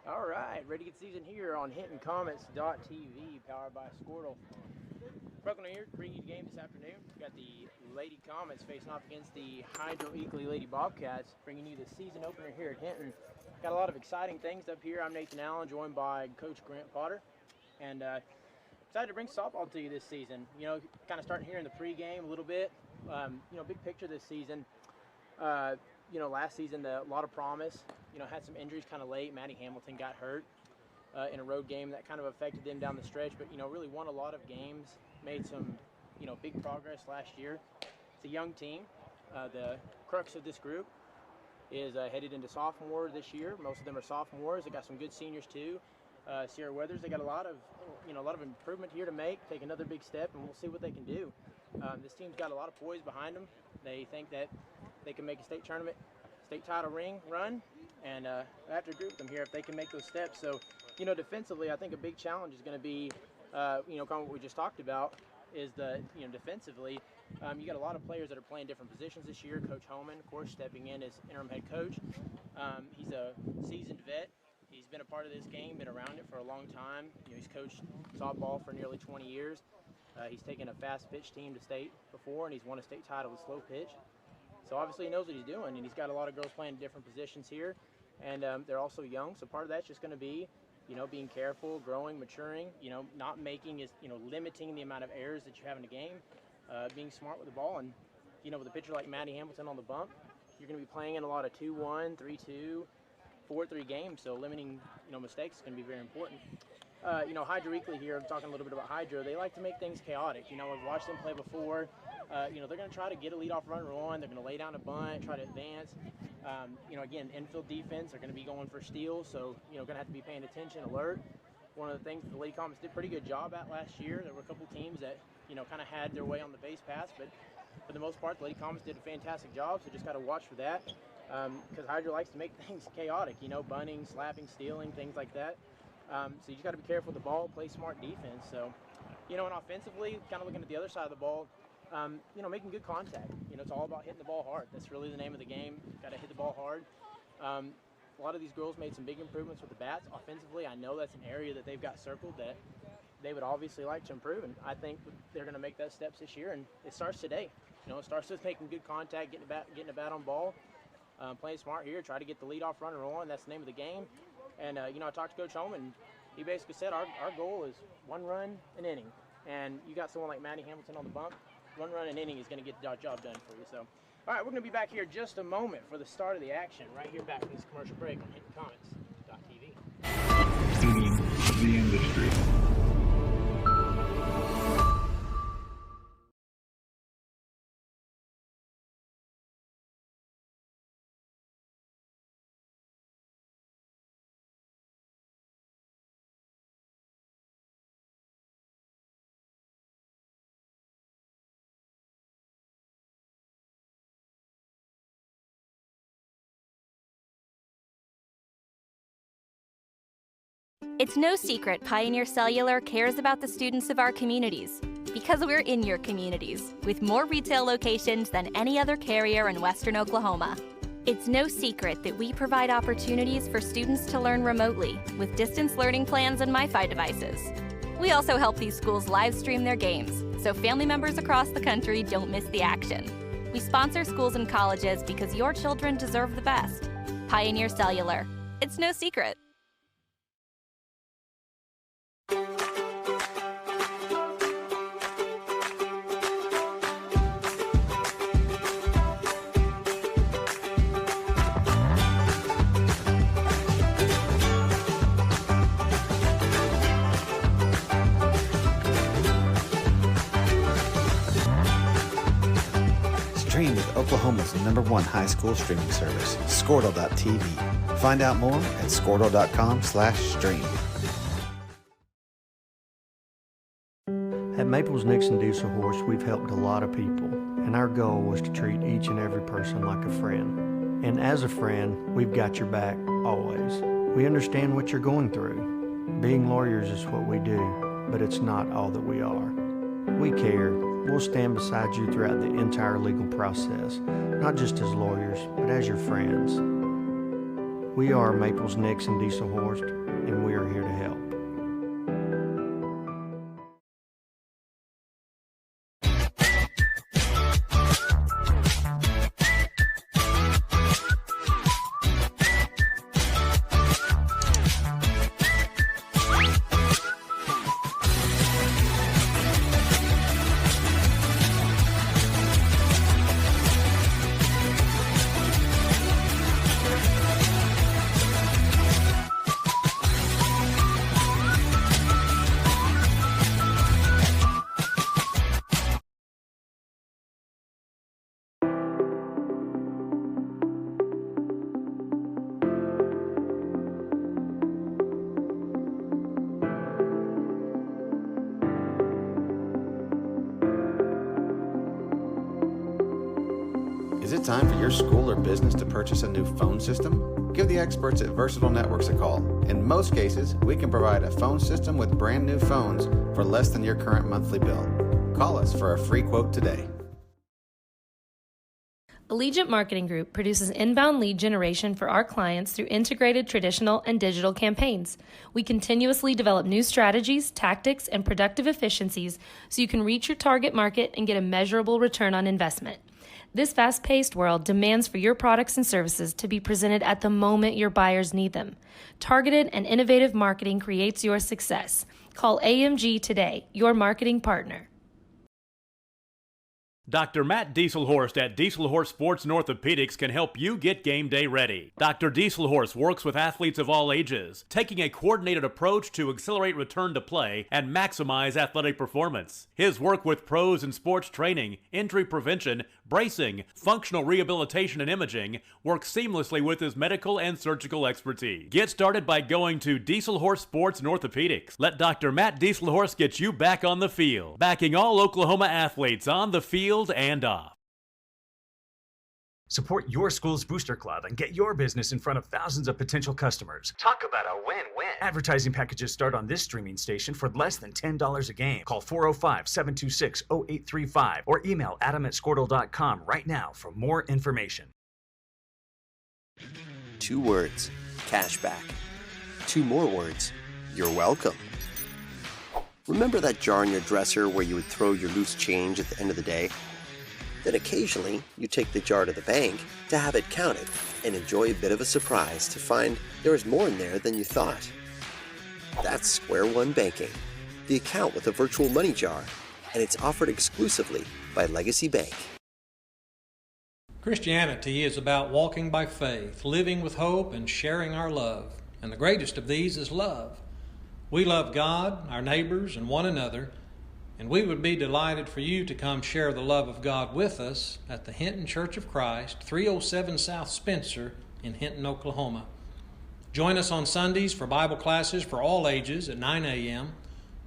All right, ready to get season here on HintonComets.tv, powered by Squirtle. Brooklyn here, bringing you the game this afternoon. We've got the Lady Comets facing off against the Hydro Eakly Lady Bobcats, bringing you the season opener here at Hinton. Got a lot of exciting things up here. I'm Nathan Allen, joined by Coach Grant Potter, and excited to bring softball to you this season. You know, kind of starting here in the pregame a little bit. Big picture this season. Last season, a lot of promise. Had some injuries kind of late. Maddie Hamilton got hurt in a road game that kind of affected them down the stretch, but, really won a lot of games, made some, big progress last year. It's a young team. The crux of this group is headed into sophomore this year. Most of them are sophomores. They got some good seniors too. Sierra Weathers, they got a lot of improvement here to make, take another big step, and we'll see what they can do. This team's got a lot of poise behind them. They think that they can make a state tournament, state title run, and I have to agree with them here if they can make those steps. So, defensively, I think a big challenge is going to be, kind of what we just talked about, is defensively, you got a lot of players that are playing different positions this year. Coach Homan, of course, stepping in as interim head coach. He's a seasoned vet. He's been a part of this game, been around it for a long time. He's coached softball for nearly 20 years. He's taken a Fastpitch team to state before, and he's won a state title with slow pitch. So obviously he knows what he's doing, and he's got a lot of girls playing different positions here, and they're also young. So part of that's just going to be, being careful, growing, maturing. Not making limiting the amount of errors that you have in a game. Being smart with the ball, and with a pitcher like Maddie Hamilton on the bump, you're going to be playing in a lot of 2-1, 3-2, 4-3 games. So limiting mistakes is going to be very important. Hydro Eakly here, I'm talking a little bit about Hydro. They like to make things chaotic. I've watched them play before. They're going to try to get a leadoff runner on. They're going to lay down a bunt, try to advance. Again, infield defense, they're going to be going for steals, so, going to have to be paying attention, alert. One of the things the Lady Comets did a pretty good job at last year. There were a couple teams that, kind of had their way on the base pass, but for the most part, the Lady Comets did a fantastic job, so just got to watch for that. Because Hydro likes to make things chaotic, bunting, slapping, stealing, things like that. So you just got to be careful with the ball, play smart defense. So, and offensively, kind of looking at the other side of the ball, making good contact. It's all about hitting the ball hard. That's really the name of the game. Got to hit the ball hard. A lot of these girls made some big improvements with the bats. Offensively, I know that's an area that they've got circled that they would obviously like to improve, and I think they're going to make those steps this year, and it starts today. It starts with making good contact, getting a bat on ball, playing smart here, try to get the leadoff runner on. That's the name of the game. And, I talked to Coach Holman. He basically said our goal is one run an inning. And you got someone like Maddie Hamilton on the bump, one run an inning is going to get the job done for you. So, all right, we're going to be back here just a moment for the start of the action, right here back from this commercial break on HintonComets.tv. Feeding the industry. It's no secret Pioneer Cellular cares about the students of our communities, because we're in your communities, with more retail locations than any other carrier in Western Oklahoma. It's no secret that we provide opportunities for students to learn remotely with distance learning plans and MiFi devices. We also help these schools live stream their games, so family members across the country don't miss the action. We sponsor schools and colleges because your children deserve the best. Pioneer Cellular. It's no secret. Stream with Oklahoma's #1 high school streaming service, Squirtle.tv. Find out more at Squirtle.com/stream. At Maples Nixon Diesel Horse, we've helped a lot of people, and our goal was to treat each and every person like a friend. And as a friend, we've got your back, always. We understand what you're going through. Being lawyers is what we do, but it's not all that we are. We care. We'll stand beside you throughout the entire legal process, not just as lawyers, but as your friends. We are Maples, Nixon, Diesel Horst, and we are here to help. Is it time for your school or business to purchase a new phone system? Give the experts at Versatile Networks a call. In most cases, we can provide a phone system with brand new phones for less than your current monthly bill. Call us for a free quote today. Allegiant Marketing Group produces inbound lead generation for our clients through integrated traditional and digital campaigns. We continuously develop new strategies, tactics, and productive efficiencies so you can reach your target market and get a measurable return on investment. This fast-paced world demands for your products and services to be presented at the moment your buyers need them. Targeted and innovative marketing creates your success. Call AMG today, your marketing partner. Dr. Matt Dieselhorst at Dieselhorst Sports and Orthopedics can help you get game day ready. Dr. Dieselhorst works with athletes of all ages, taking a coordinated approach to accelerate return to play and maximize athletic performance. His work with pros in sports training, injury prevention, bracing, functional rehabilitation, and imaging works seamlessly with his medical and surgical expertise. Get started by going to Dieselhorst Sports and Orthopedics. Let Dr. Matt Dieselhorst get you back on the field, backing all Oklahoma athletes on the field and off. Support your school's booster club and get your business in front of thousands of potential customers. Talk about a win-win. Advertising packages start on this streaming station for less than $10 a game. Call 405-726-0835 or email adam@squirtle.com right now for more information. 2 words, cashback. 2 more words, you're welcome. Remember that jar in your dresser where you would throw your loose change at the end of the day? Then occasionally, you take the jar to the bank to have it counted and enjoy a bit of a surprise to find there is more in there than you thought. That's Square One Banking, the account with a virtual money jar, and it's offered exclusively by Legacy Bank. Christianity is about walking by faith, living with hope, and sharing our love. And the greatest of these is love. We love God, our neighbors, and one another, and we would be delighted for you to come share the love of God with us at the Hinton Church of Christ, 307 South Spencer in Hinton, Oklahoma. Join us on Sundays for Bible classes for all ages at 9 a.m.,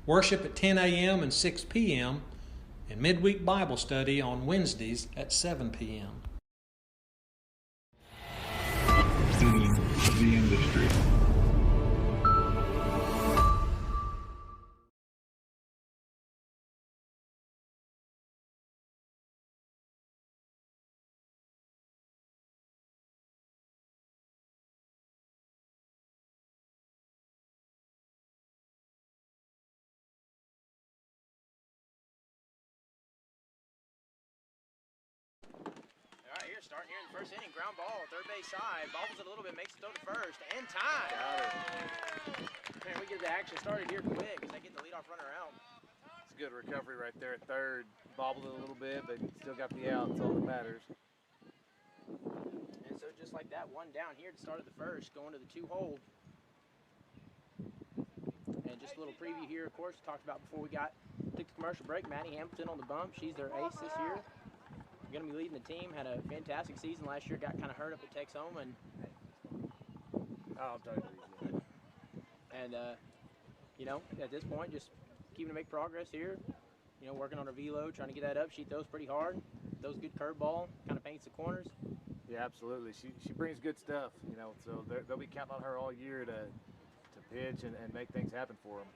worship at 10 a.m. and 6 p.m., and midweek Bible study on Wednesdays at 7 p.m. Feeding the industry. Starting here in the first inning, ground ball, third base side, bobbles it a little bit, makes it throw to first, and time. Man, we get the action started here quick as they get the leadoff runner out. It's a good recovery right there at third. Bobbled it a little bit, but still got the out. That's all that matters. And so just like that, one down here to start at the first, going to the 2-hole. And just a little preview here, of course, talked about before we took the commercial break. Maddie Hamilton on the bump. She's their ace this year. Going to be leading the team. Had a fantastic season last year. Got kind of hurt up at Texas Home, and you know, at this point, just keeping to make progress here. You know, working on her velo, trying to get that up. She throws pretty hard. Throws a good curveball. Kind of paints the corners. Yeah, absolutely. She brings good stuff. You know, so they'll be counting on her all year to pitch and make things happen for them.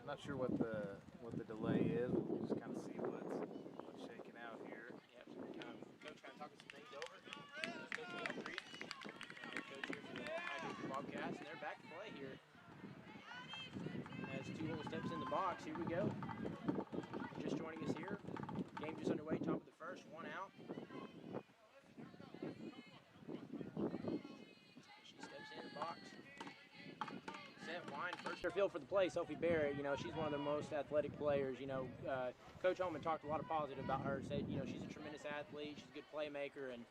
not sure what the delay is. We'll just kind of see what's shaking out here. Yep. Coach kind of talking some things over. Coach Eakly, coach here for the Hydro Bobcats, and they're back to play here. As two little steps in the box, here we go. Just joining us here. Game just underway, top of the first, one out. She steps in the box. Set, wind, first her field for the play, Sophie Barrett. You know, she's one of the most athletic players. You know, Coach Holman talked a lot of positive about her. Said, you know, she's a tremendous athlete. She's a good playmaker, and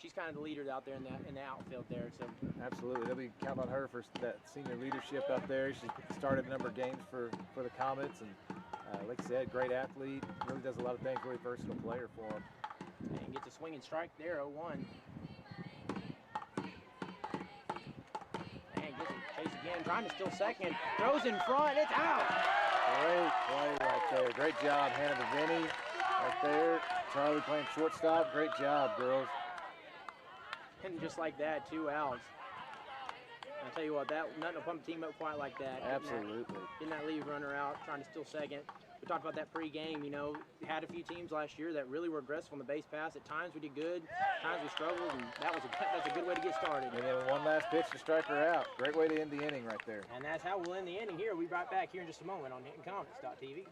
she's kind of the leader out there in the outfield there. So absolutely, they'll be counting on her for that senior leadership out there. She's started a number of games for the Comets, and like I said, great athlete. Really does a lot of things. Really versatile player for them. And gets a swing and strike there, 0-1. And gets a chase again, trying to steal second. Throws in front, it's out. Great play right there. Great job, Hannah Bavini right there. Charlie playing shortstop. Great job, girls. And just like that, 2 outs. I'll tell you what, nothing will pump a team up quite like that. Absolutely. Getting that lead runner out, trying to steal second. We talked about that pre-game, you know, we had a few teams last year that really were aggressive on the base pass. At times we did good, at times we struggled, and that's a good way to get started. And then one last pitch to strike her out. Great way to end the inning right there. And that's how we'll end the inning here. We'll be right back here in just a moment on HintonComets.tv.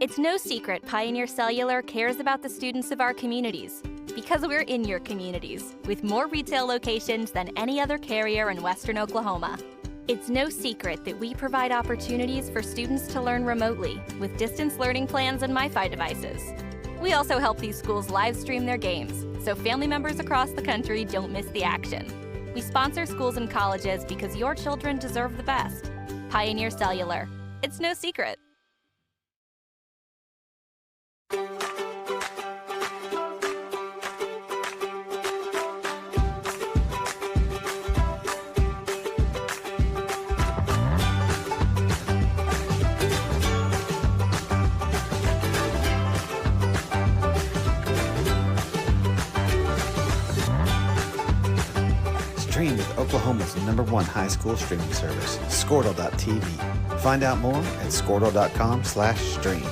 It's no secret Pioneer Cellular cares about the students of our communities because we're in your communities with more retail locations than any other carrier in Western Oklahoma. It's no secret that we provide opportunities for students to learn remotely with distance learning plans and MiFi devices. We also help these schools live stream their games so family members across the country don't miss the action. We sponsor schools and colleges because your children deserve the best. Pioneer Cellular. It's no secret. Stream with Oklahoma's #1 high school streaming service, Squirtle.tv. Find out more at squirtle.com/stream.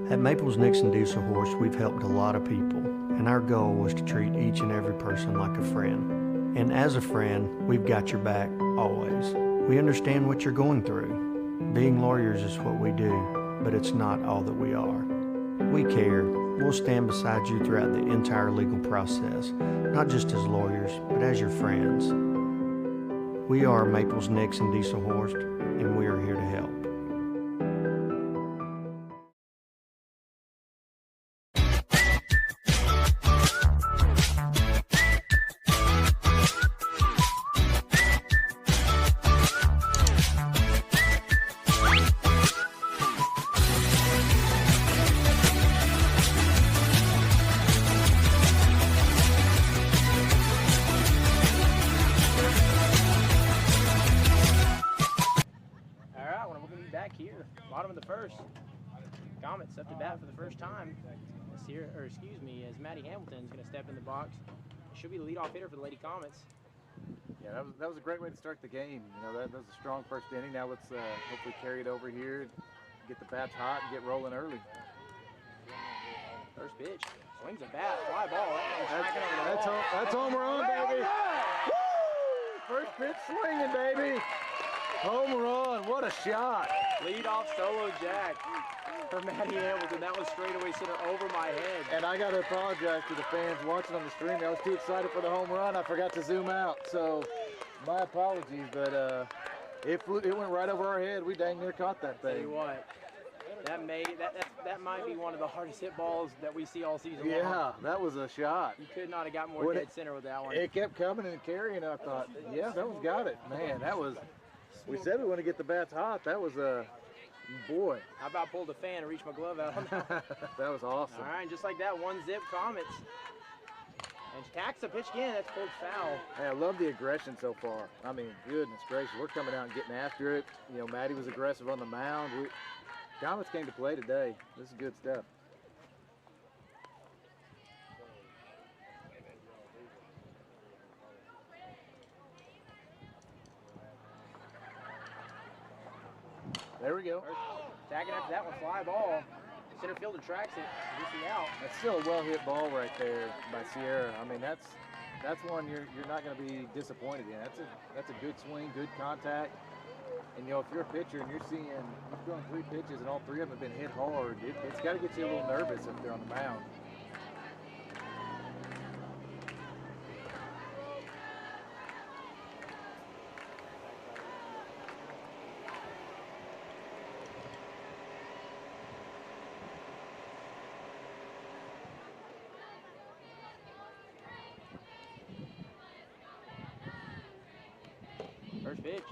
At Maples Nixon Diesel Horse, we've helped a lot of people, and our goal was to treat each and every person like a friend. And as a friend, we've got your back always. We understand what you're going through. Being lawyers is what we do, but it's not all that we are. We care. We'll stand beside you throughout the entire legal process, not just as lawyers, but as your friends. We are Maples Nixon Diesel Horse, and we are here to help. Bottom of the first. Comets up to bat for the first time. As Maddie Hamilton's going to step in the box. Should be the leadoff hitter for the Lady Comets. Yeah, that was a great way to start the game. You know, that was a strong first inning. Now let's hopefully carry it over here, get the bats hot, and get rolling early. First pitch. Swings a bat, fly ball. That's home run, baby. Woo! First pitch swinging, baby. Home run. What a shot. Lead-off solo jack for Maddie Hamilton. That was straightaway center over my head. And I got to apologize to the fans watching on the stream. I was too excited for the home run. I forgot to zoom out. So my apologies, but it went right over our head. We dang near caught that thing. Tell you what, that might be one of the hardest hit balls that we see all season long. Yeah, that was a shot. You could not have got more dead center with that one. It kept coming and carrying. I thought, yeah, that one's got it. Man, that was. We said we want to get the bats hot. That was boy. How about pulled the fan and reached my glove out on that? That was awesome. All right, just like that, 1-0 Comets. And tacks the pitch again. That's pulled foul. Hey, I love the aggression so far. I mean, goodness gracious, we're coming out and getting after it. You know, Maddie was aggressive on the mound. Comets came to play today. This is good stuff. There we go. Tagging after that one, fly ball. Center fielder tracks it, gets the out. That's still a well-hit ball right there by Sierra. I mean, that's one you're not going to be disappointed in. That's a good swing, good contact. And, you know, if you're a pitcher and you're throwing 3 pitches and all 3 of them have been hit hard, it's got to get you a little nervous if they're on the mound. First pitch,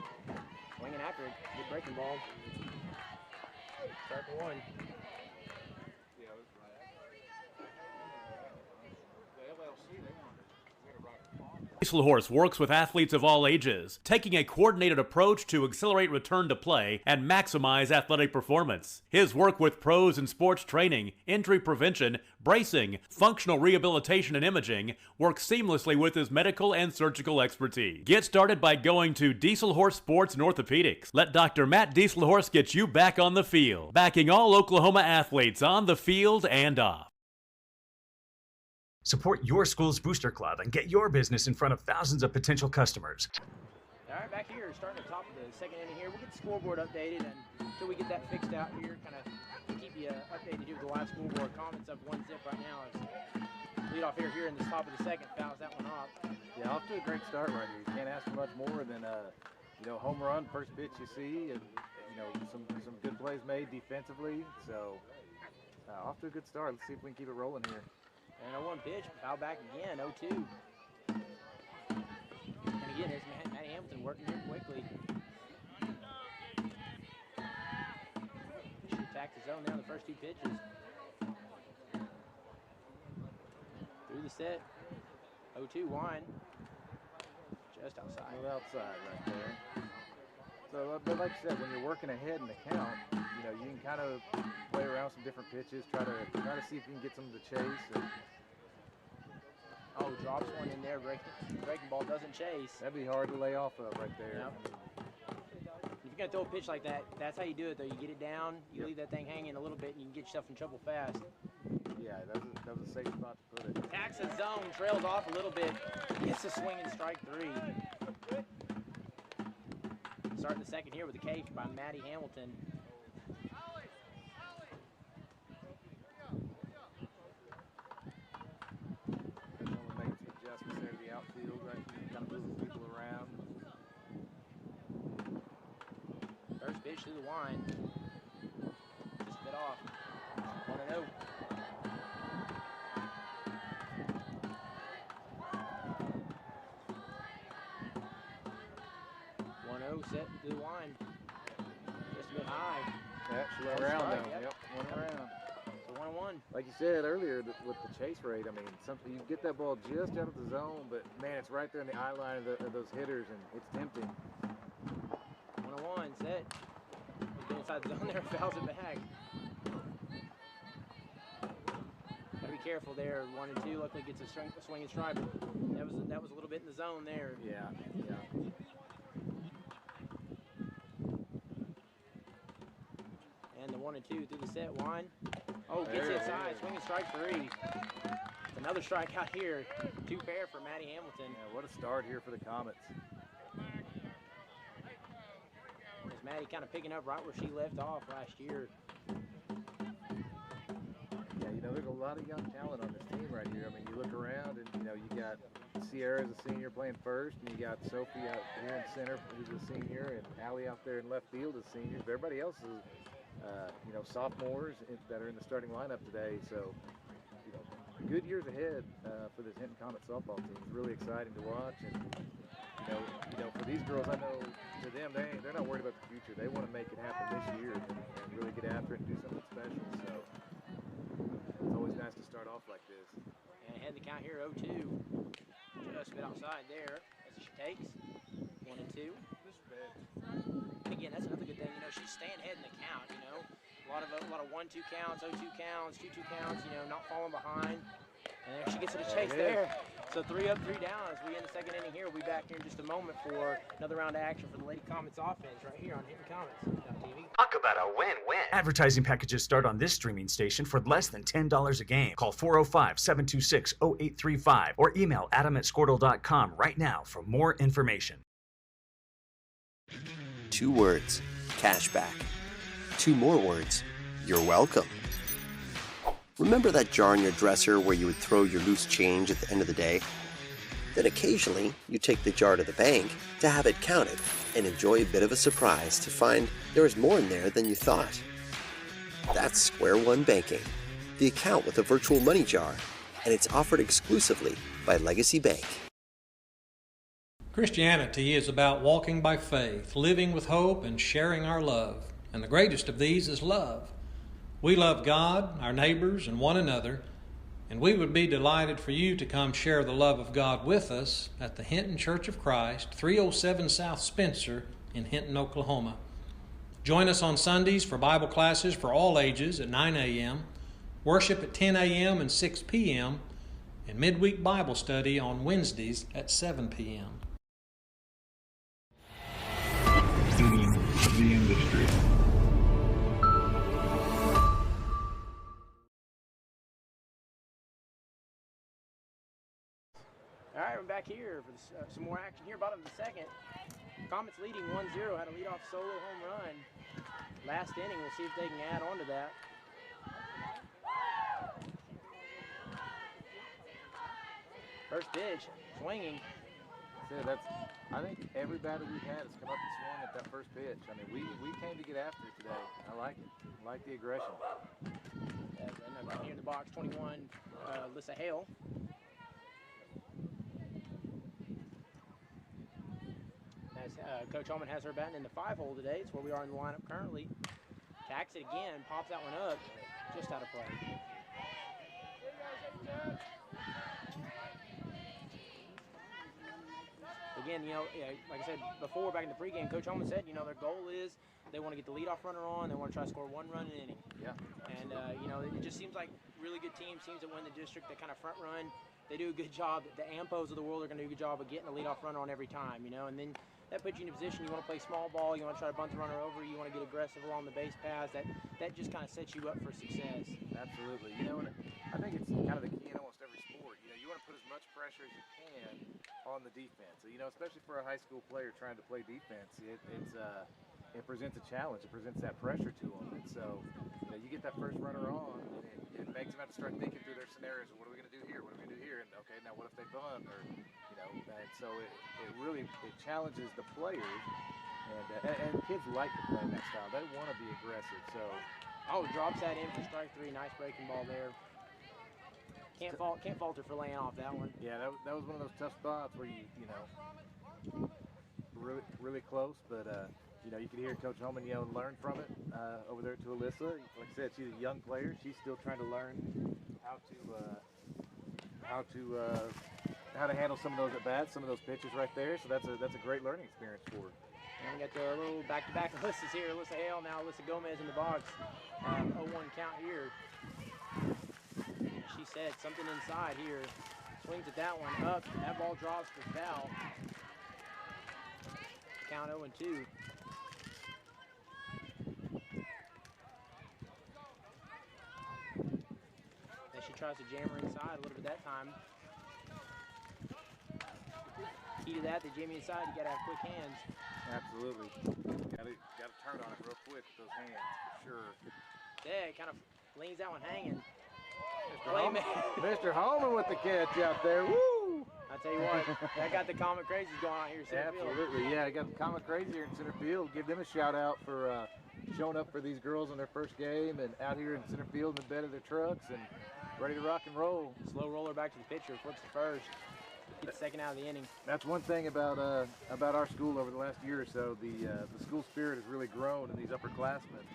swinging after it, good breaking ball. Start for 1. Diesel Horse works with athletes of all ages, taking a coordinated approach to accelerate return to play and maximize athletic performance. His work with pros in sports training, injury prevention, bracing, functional rehabilitation, and imaging works seamlessly with his medical and surgical expertise. Get started by going to Diesel Horse Sports and Orthopedics. Let Dr. Matt Diesel Horse get you back on the field, backing all Oklahoma athletes on the field and off. Support your school's booster club and get your business in front of thousands of potential customers. All right, back here, starting at the top of the second inning here. We'll get the scoreboard updated, and until we get that fixed out here, kind of keep you updated here with the live scoreboard. Comments up 1-0 right now. As lead off here in the top of the second, fouls that one off. Yeah, off to a great start right here. You can't ask for much more than home run, first pitch you see, and some good plays made defensively. So off to a good start. Let's see if we can keep it rolling here. And a 1 pitch, foul back again, 0-2. And again, there's Matty Hamilton working here quickly. Should attack the zone now, the first 2 pitches. Through the set, 0-2 Wine. Just outside. A little outside right there. So, but like I said, when you're working ahead in the count, you can kind of play around some different pitches, try to see if you can get some of the chase. Oh, drops one in there. Breaking ball doesn't chase. That'd be hard to lay off of right there. Yep. If you're gonna throw a pitch like that, that's how you do it. Though you get it down, you leave that thing hanging a little bit, and you can get yourself in trouble fast. Yeah, that was a safe spot to put it. Attacks the zone, trails off a little bit, gets the swing and strike 3. Starting the second here with a K by Matty Hamilton. Making some adjustments there to the outfield, right? Kind of moving people around. First pitch through the Wine. Just a bit off. 1-0. Set to the Wine. Just a bit high. Yeah, she went around now. Yep, went around. So 1-1. Like you said earlier, with the chase rate, I mean, you get that ball just out of the zone, but man, it's right there in the eye line of those hitters, and it's tempting. 1-1, set. Go inside the zone there, fouls it back. Gotta be careful there. 1-2. Luckily gets a swing and strike. That was a little bit in the zone there. Yeah. And the 1-2 through the set. Wine. Oh, gets inside. Swing and strike 3. Another strikeout here. 2 pair for Matty Hamilton. Yeah, what a start here for the Comets. There's Matty kind of picking up right where she left off last year. Yeah, there's a lot of young talent on this team right here. I mean, you look around and, you got Sierra as a senior playing first, and you got Sophie out here in center who's a senior, and Allie out there in left field as seniors. But everybody else is, sophomores that are in the starting lineup today. So, good years ahead for this Hinton Comet softball team. It's really exciting to watch. And, for these girls, I know to them, they're not worried about the future. They want to make it happen this year and really get after it and do something special. So, it's always nice to start off like this. And ahead the count here, 0-2. Just a bit outside there as she takes. 1-2. And again, that's another good thing. She's staying ahead in the count. A lot of 1-2 counts, 0-2 counts, 2-2 counts. Not falling behind. And there she gets to the chase there. So 3 up, 3 down as we end the second inning here. We'll be back here in just a moment for another round of action for the Lady Comets offense right here on Hinton Comets.tv. Talk about a win-win. Advertising packages start on this streaming station for less than $10 a game. Call 405-726-0835 or email adam@squirtle.com right now for more information. 2 words, cashback. 2 more words, you're welcome. Remember that jar in your dresser where you would throw your loose change at the end of the day? Then occasionally, you take the jar to the bank to have it counted and enjoy a bit of a surprise to find there is more in there than you thought. That's Square One Banking, the account with a virtual money jar, and it's offered exclusively by Legacy Bank. Christianity is about walking by faith, living with hope, and sharing our love. And the greatest of these is love. We love God, our neighbors, and one another, and we would be delighted for you to come share the love of God with us at the Hinton Church of Christ, 307 South Spencer in Hinton, Oklahoma. Join us on Sundays for Bible classes for all ages at 9 a.m., worship at 10 a.m. and 6 p.m., and midweek Bible study on Wednesdays at 7 p.m. Feeding the industry. All right, we're back here for some more action here. Bottom of the second. Comets leading 1-0. Had a leadoff solo home run. Last inning, we'll see if they can add on to that. First pitch, swinging. I think every batter we've had has come up and swung at that first pitch. I mean, we came to get after it today. I like it. I like the aggression. And then here in the box, 21, Alyssa Hale. Coach Holman has her batting in the 5-hole today. It's where we are in the lineup currently. Tacks it again, pops that one up, just out of play. Again, like I said before, back in the pregame, Coach Holman said, their goal is they want to get the leadoff runner on. They want to try to score 1 run in an inning. Yeah. And, it just seems like really good teams that win the district that kind of front run. They do a good job. The Ampos of the world are going to do a good job of getting a leadoff runner on every time, and then that puts you in a position you want to play small ball, you want to try to bunt the runner over, you want to get aggressive along the base paths. That just kind of sets you up for success. Absolutely. And I think it's kind of the key in almost every sport. You want to put as much pressure as you can on the defense. So, especially for a high school player trying to play defense, it presents a challenge. It presents that pressure to them. And so, you get that first runner on, and it makes them have to start thinking through their scenarios. What are we going to do here? What are we going to do here? And okay, now what if they bunt? Or, and so it really challenges the players. And kids like to play that style. They want to be aggressive. So, drops that in for strike 3. Nice breaking ball there. Can't falter for laying off that one. Yeah, that was one of those tough spots where really, really close, but you could hear Coach Holman learn from it over there to Alyssa. Like I said, she's a young player. She's still trying to learn how to handle some of those at bats, some of those pitches right there. So that's a great learning experience for her. And we got the little back-to-back Alyssa's here. Alyssa Hale, now Alyssa Gomez in the box. 0-1 count here. She said something inside here. Swings at that one up. That ball drops for foul. Count 0-2. Then she tries to jam her inside a little bit that time. Key to that, they jam you inside, you gotta have quick hands. Absolutely. Gotta turn on it real quick with those hands, for sure. Yeah, it kind of leans that one hanging. Mr. Holman with the catch out there. Woo! I tell you what, that got the Comet Crazies going on here in center field. Absolutely, yeah. I got the Comet Crazy here in center field. Give them a shout out for showing up for these girls on their first game and out here in center field in the bed of their trucks and ready to rock and roll. Slow roller back to the pitcher, flips the first. Get the second out of the inning. That's one thing about our school over the last year or so. The school spirit has really grown in these upperclassmen.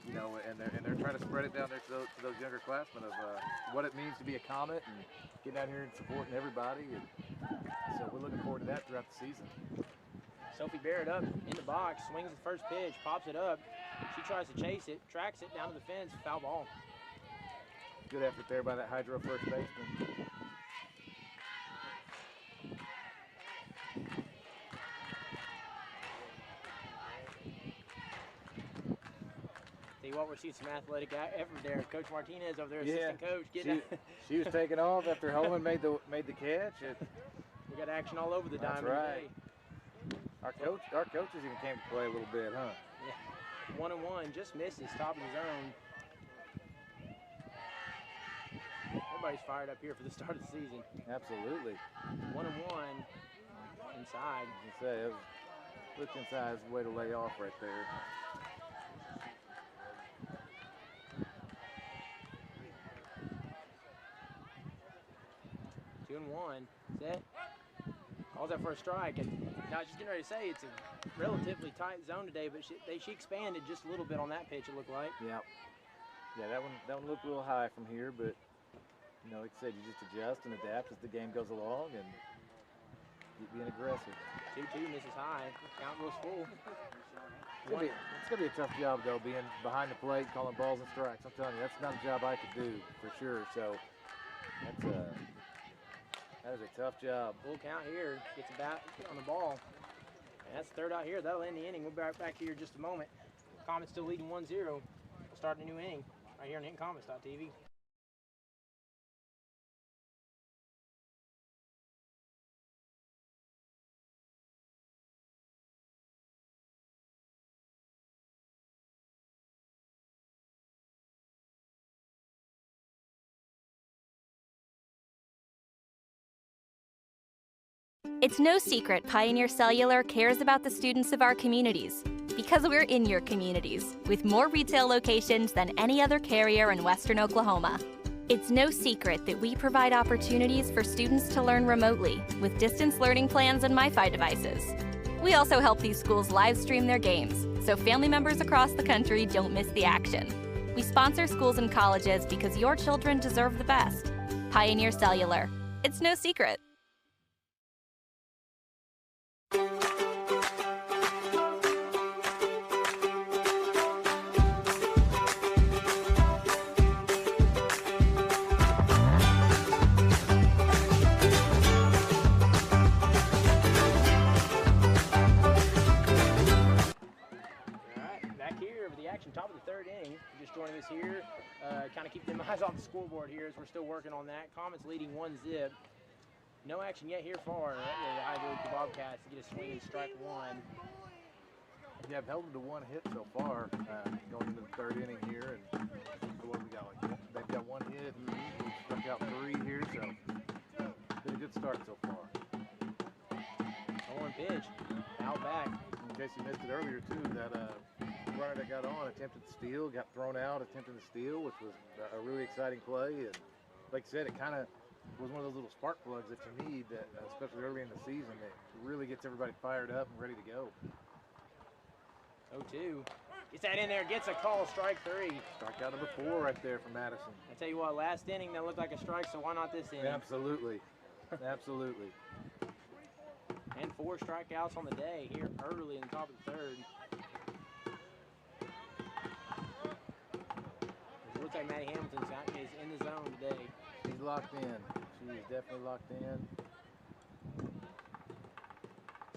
And they're trying to spread it down there to those younger classmen of what it means to be a Comet and getting out here and supporting everybody. And so we're looking forward to that throughout the season. Sophie Barrett up in the box, swings the first pitch, pops it up. She tries to chase it, tracks it down to the fence, foul ball. Good effort there by that Hydro first baseman. See what, we're seeing some athletic effort there. Coach Martinez over there, assistant coach. She was taking off after Holman made the catch. We got action all over the diamond today. Our coaches even came to play a little bit, huh? Yeah. 1-1, just misses, top of the zone. Everybody's fired up here for the start of the season. Absolutely. 1-1 inside. You can say it was looked inside is the way to lay off right there. Two and one. Set. Calls that for a strike. And now I was just getting ready to say it's a relatively tight zone today, but she expanded just a little bit on that pitch, it looked like. Yeah. Yeah, that one looked a little high from here, but you know, like I said, you just adjust and adapt as the game goes along and keep being aggressive. 2-2 misses high. Count goes full. It's gonna be a tough job though, being behind the plate, calling balls and strikes. I'm telling you, that's not a job I could do for sure. So that is a tough job. Full count here. Gets a bat on the ball. And that's third out here. That'll end the inning. We'll be right back here in just a moment. Comets still leading 1-0. We'll start a new inning right here on HintonComets.tv. It's no secret Pioneer Cellular cares about the students of our communities because we're in your communities with more retail locations than any other carrier in Western Oklahoma. It's no secret that we provide opportunities for students to learn remotely with distance learning plans and MiFi devices. We also help these schools live stream their games so family members across the country don't miss the action. We sponsor schools and colleges because your children deserve the best. Pioneer Cellular. It's no secret. Top of the third inning. Just joining us here, kind of keep them eyes off the scoreboard here as we're still working on that. Comets leading 1-0. No action yet here far. The Bobcats to get a swing and strike one. Yeah, I've held them to one hit so far going into the third inning here. And what we got? They've got one hit. We struck out 3 here, so been a good start so far. 0-1 pitch. Out back. In case you missed it earlier too, that runner that got on attempted to steal, got thrown out, attempting to steal, which was a really exciting play. And like I said, it kind of was one of those little spark plugs that you need, that especially early in the season, that really gets everybody fired up and ready to go. 0-2. Gets that in there, gets a call, strike 3. Strike out number 4 right there for Madison. I tell you what, last inning that looked like a strike, so why not this inning? Absolutely. Absolutely. And 4 strikeouts on the day here early in the top of the third. It looks like Maddie Hamilton is in the zone today. She's locked in. She is definitely locked in.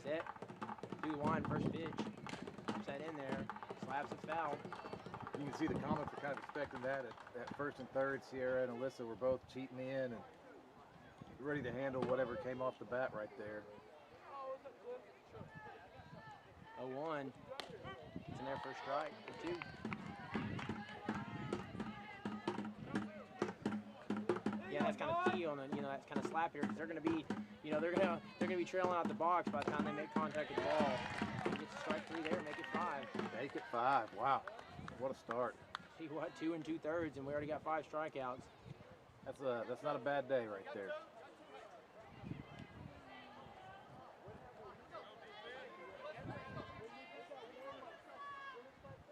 Set. Do the wind, first pitch. Puts that in there. Slaps it foul. You can see the Comets were kind of expecting that at first and third. Sierra and Alyssa were both cheating in and ready to handle whatever came off the bat right there. 0-1. It's in there for a strike. For 2. Yeah, that's kind of key on the, that kind of slap here, because they're going to be, they're going to be trailing out the box by the time they make contact with the ball. Get strike 3 there, make it 5. Make it 5. Wow, what a start! See what, 2 2/3, and we already got 5 strikeouts. That's not a bad day right there.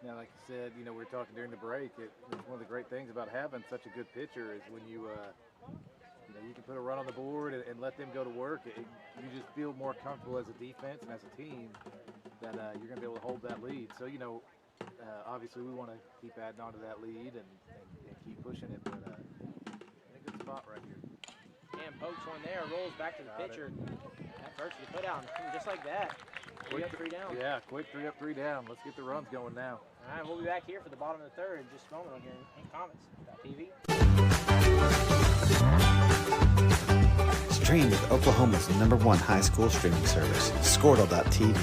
Now, like you said, we were talking during the break. It's one of the great things about having such a good pitcher is when you can put a run on the board and let them go to work. You just feel more comfortable as a defense and as a team that you're going to be able to hold that lead. So, obviously we want to keep adding on to that lead and keep pushing it. But spot right here. And pokes one there, rolls back to the pitcher. That first is put out, just like that. 3 up, 3 down. Yeah, quick 3 up, 3 down. Let's get the runs going now. All right, we'll be back here for the bottom of the third in just a moment on here in Comets.tv. Stream with Oklahoma's #1 high school streaming service, Squirtle.tv.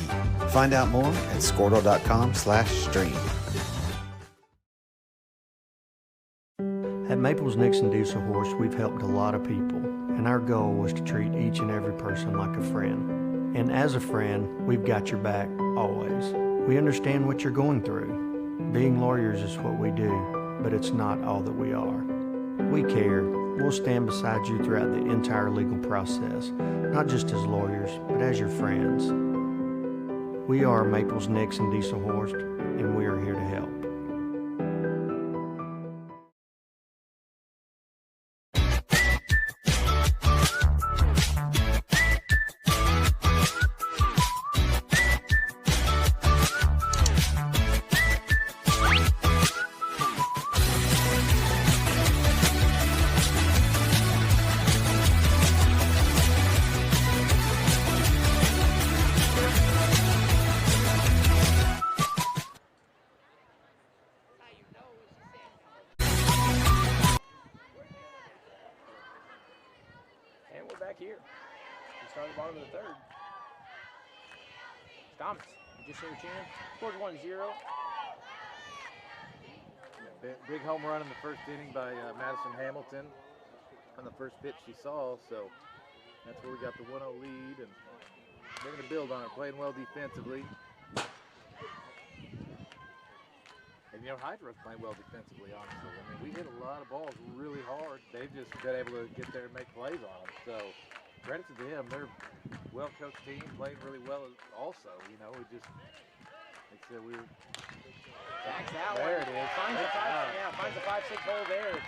Find out more at squirtle.com/stream. At Maples Nixon Diesel Horse, we've helped a lot of people, and our goal was to treat each and every person like a friend. And as a friend, we've got your back always. We understand what you're going through. Being lawyers is what we do, but it's not all that we are. We care. We'll stand beside you throughout the entire legal process, not just as lawyers, but as your friends. We are Maples Nixon Diesel Horse, and we are here to help. Back here. We start at the bottom of the third. Thomas, just so chin. Scores 1-0. Big home run in the first inning by Madison Hamilton on the first pitch she saw, so that's where we got the 1-0 lead, and they're going to build on it, playing well defensively. And you know, Hydra's playing well defensively, honestly. I mean, we hit a lot of balls really hard. They've just been able to get there and make plays on them. So credit to them. They're a well-coached team, playing really well also. You know, we just, like I said, we were. Backs out. There it is. Finds a 5-6 hole there.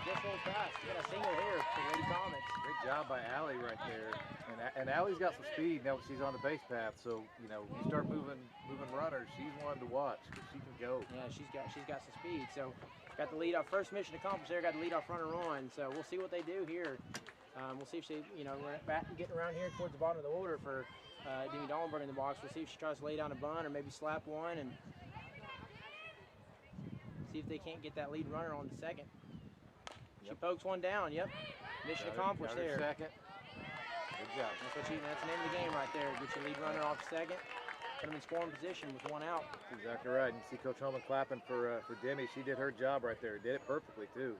Just rolls past. You got a single here for Lady Comets. Great job by Allie right there. And Allie's got some speed now. She's on the base path, so you know, you start moving runners. She's one to watch because she can go. Yeah, she's got some speed. So got the lead off. First mission accomplished there. Got the lead off runner on. So we'll see what they do here. We'll see if she, you know, getting around here towards the bottom of the order for Demi Dollenberg in the box. We'll see if she tries to lay down a bunt or maybe slap one and see if they can't get that lead runner on the second. She pokes one down. Yep, mission accomplished there. Second. Good job. That's the name of the game right there. Get your lead runner off second. Put them in scoring position with one out. That's exactly right. And you see Coach Holman clapping for Demi. She did her job right there. Did it perfectly too.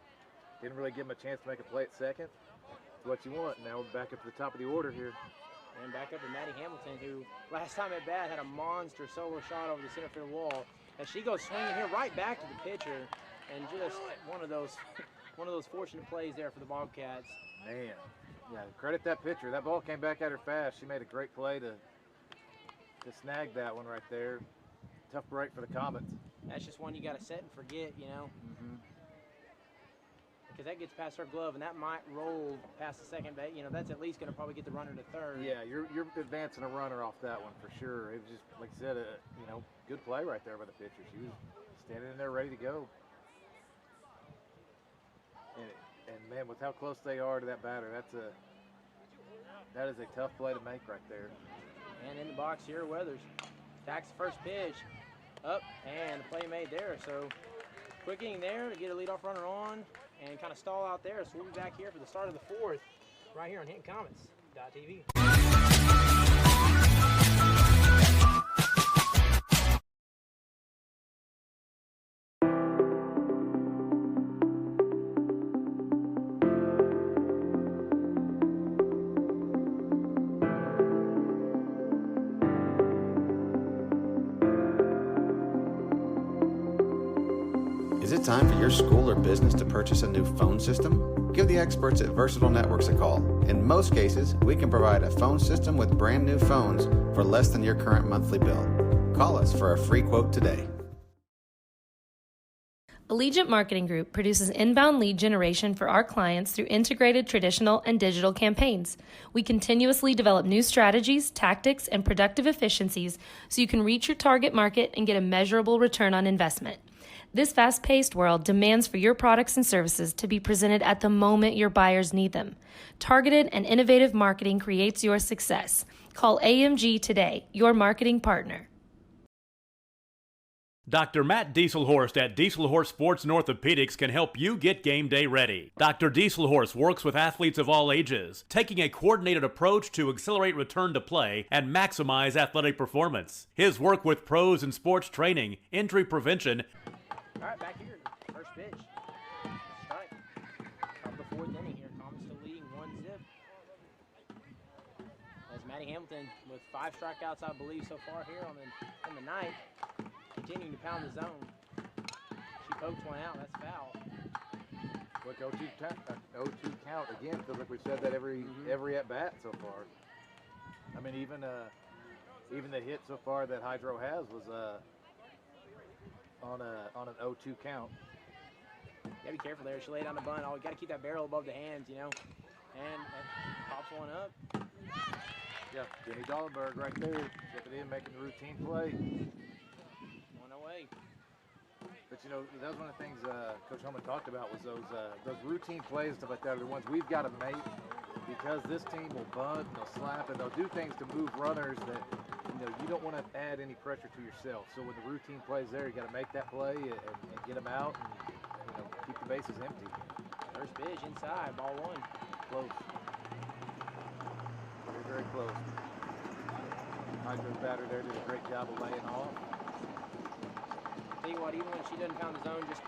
Didn't really give him a chance to make a play at second. That's what you want. Now we're back up to the top of the order here. And back up to Maddie Hamilton, who last time at bat had a monster solo shot over the center field wall. And she goes swinging here right back to the pitcher, and just one of those fortunate plays there for the Bobcats. Man, yeah, credit that pitcher. That ball came back at her fast. She made a great play to snag that one right there. Tough break for the Comets. That's just one you got to set and forget, you know. Because that gets past her glove, and that might roll past the second base. You know, that's at least going to probably get the runner to third. Yeah, you're advancing a runner off that one for sure. It was just, like I said, you know, good play right there by the pitcher. She was standing in there ready to go. And man, with how close they are to that batter, that is a tough play to make right there. And in the box here, Weathers attacks the first pitch, up, and the play made there. So quick inning there to get a leadoff runner on and kind of stall out there. So we'll be back here for the start of the fourth, right here on Hinton Comets.tv. Is it time for your school or business to purchase a new phone system? Give the experts at Versatile Networks a call. In most cases, we can provide a phone system with brand new phones for less than your current monthly bill. Call us for a free quote today. Allegiant Marketing Group produces inbound lead generation for our clients through integrated traditional and digital campaigns. We continuously develop new strategies, tactics, and productive efficiencies so you can reach your target market and get a measurable return on investment. This fast-paced world demands for your products and services to be presented at the moment your buyers need them. Targeted and innovative marketing creates your success. Call AMG today, your marketing partner. Dr. Matt Dieselhorst at Dieselhorst Sports and Orthopedics can help you get game day ready. Dr. Dieselhorst works with athletes of all ages, taking a coordinated approach to accelerate return to play and maximize athletic performance. His work with pros in sports training, injury prevention. All right, back here, first pitch. Strike. Top of the fourth inning here. Comets still leading 1-0. As Maddie Hamilton with 5 strikeouts, I believe, so far here on the night. Continuing to pound the zone. She pokes one out. That's foul. Look, 0-2 count again. Feels like we've said that every at bat so far. I mean, even the hit so far that Hydro has was on an 0-2 count. Gotta be careful there. She laid on the bunt. Oh, you gotta keep that barrel above the hands, you know. And pops one up. Yeah, Jenny Dollenberg right there, chipping in, making the routine play. But you know, that was one of the things Coach Holman talked about was those routine plays, stuff like that, are the ones we've got to make, because this team will bunt and they'll slap and they'll do things to move runners that you don't want to add any pressure to yourself. So when the routine plays there, you got to make that play and get them out and keep the bases empty. First pitch inside, ball 1. Close. Very, very close. Hydro's batter there did a great job of laying off. Tell you what, even when she doesn't pound the zone, just,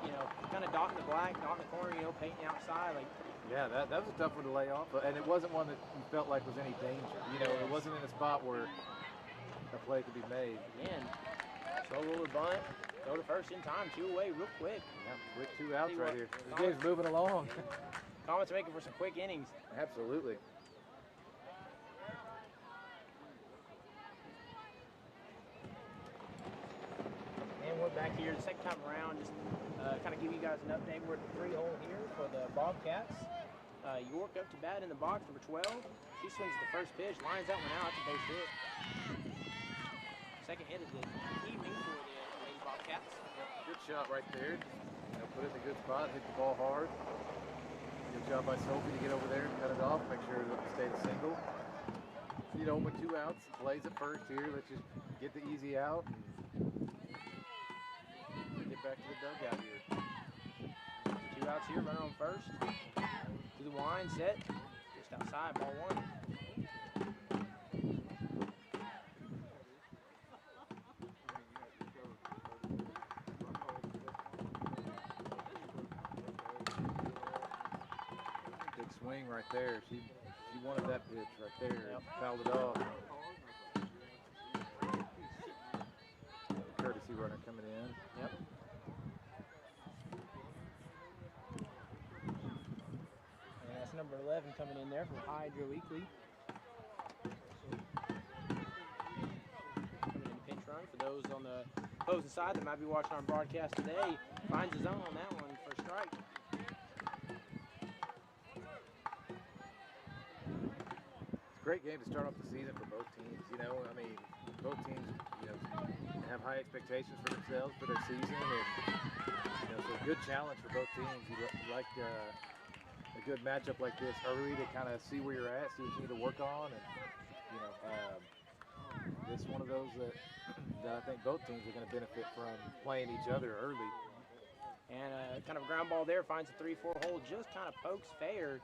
kind of dotting the black, dotting the corner, painting outside. Yeah, that was a tough one to lay off, and it wasn't one that you felt like was any danger. It wasn't in a spot where a play could be made. Again, slow roller bunt, go to first in time, 2 away real quick. Yeah, quick 2 outs right here. The game's moving along. Comets are making for some quick innings. Absolutely. We're back here the second time around, just kind of give you guys an update. We're at the 3-hole here for the Bobcats. York up to bat in the box, number 12. She swings the first pitch, lines that one out. It's a base hit. Second hit of the evening for the Lady Bobcats. Yep, good shot right there. Put it in a good spot, hit the ball hard. Good job by Sophie to get over there and cut it off, make sure it stayed a single. With 2 outs, plays at first here. Let's just get the easy out. Back to the dugout here. 2 outs here, runner on first. To the wind, set. Just outside, ball 1. Big swing right there. She wanted that pitch right there. Yep. Fouled it off. Courtesy runner coming in. Yep. Number 11 coming in there from Hydro Eakly. Coming in pinch run for those on the opposing side that might be watching our broadcast today. Finds the zone on that one for a strike. It's a great game to start off the season for both teams. Both teams, have high expectations for themselves for their season, and so a good challenge for both teams. You like a good matchup like this early to kind of see where you're at, see what you need to work on, and this is one of those that I think both teams are going to benefit from playing each other early. And kind of a ground ball there, finds a 3-4 hole, just kind of pokes fair,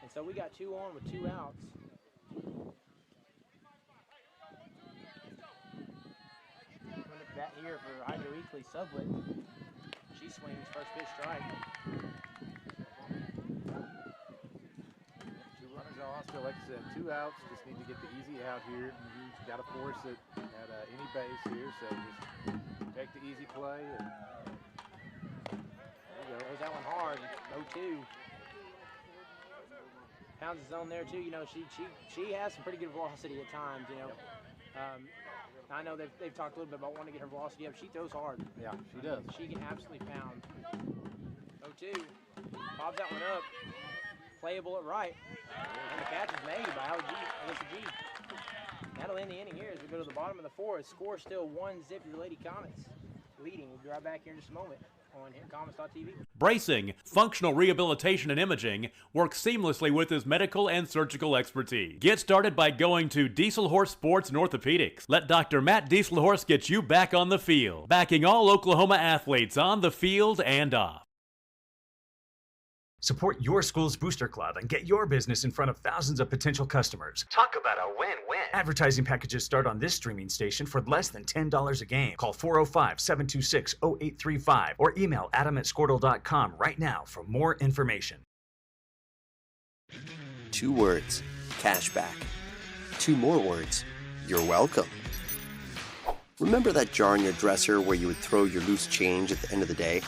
and so we got 2 on with 2 outs. That here for Hydro Eakly, Sublet. She swings first pitch strike. 2 runners on, still like I said, 2 outs. Just need to get the easy out here. Got to force it at any base here, so just take the easy play. And there you go. There's that one hard. 0-2. Pounds the zone there too. She has some pretty good velocity at times. I know they've talked a little bit about wanting to get her velocity up. She throws hard. Yeah, she does. She can absolutely pound. 0-2. Bobs that one up. Playable at right. And the catch is made by Alyssa G. That'll end the inning here as we go to the bottom of the 4th. Score still 1-0 your Lady Comets leading. We'll be right back here in just a moment. on HintonCommets.tv. Bracing, functional rehabilitation, and imaging work seamlessly with his medical and surgical expertise. Get started by going to Dieselhorse Sports and Orthopedics. Let Dr. Matt Dieselhorse get you back on the field, backing all Oklahoma athletes on the field and off. Support your school's booster club and get your business in front of thousands of potential customers. Talk about a win-win. Advertising packages start on this streaming station for less than $10 a game. Call 405-726-0835 or email adam@squirtle.com right now for more information. 2 words, cashback. 2 more words, you're welcome. Remember that jar in your dresser where you would throw your loose change at the end of the day?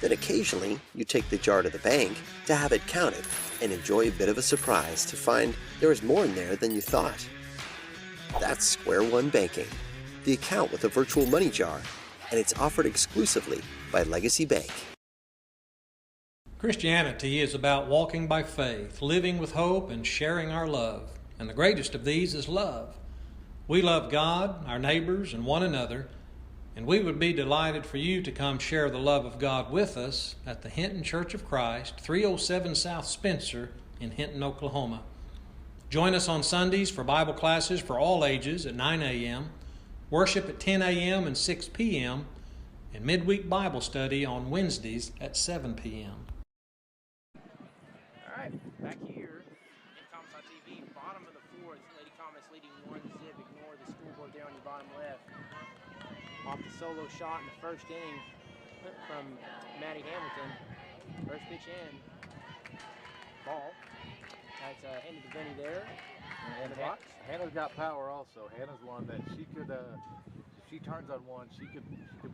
Then occasionally, you take the jar to the bank to have it counted and enjoy a bit of a surprise to find there is more in there than you thought. That's Square One Banking, the account with a virtual money jar, and it's offered exclusively by Legacy Bank. Christianity is about walking by faith, living with hope, and sharing our love. And the greatest of these is love. We love God, our neighbors, and one another. And we would be delighted for you to come share the love of God with us at the Hinton Church of Christ, 307 South Spencer in Hinton, Oklahoma. Join us on Sundays for Bible classes for all ages at 9 a.m., worship at 10 a.m. and 6 p.m., and midweek Bible study on Wednesdays at 7 p.m. All right, back here, HintonCommets.tv, bottom of the 4th, Lady Comets leading 1-0. Ignore the scoreboard there on your bottom left. Off the solo shot in the first inning from Maddie Hamilton. First pitch in. Ball. That's handed to Benny there. And the box. Hannah's got power also. Hannah's one that she could, if she turns on one, she could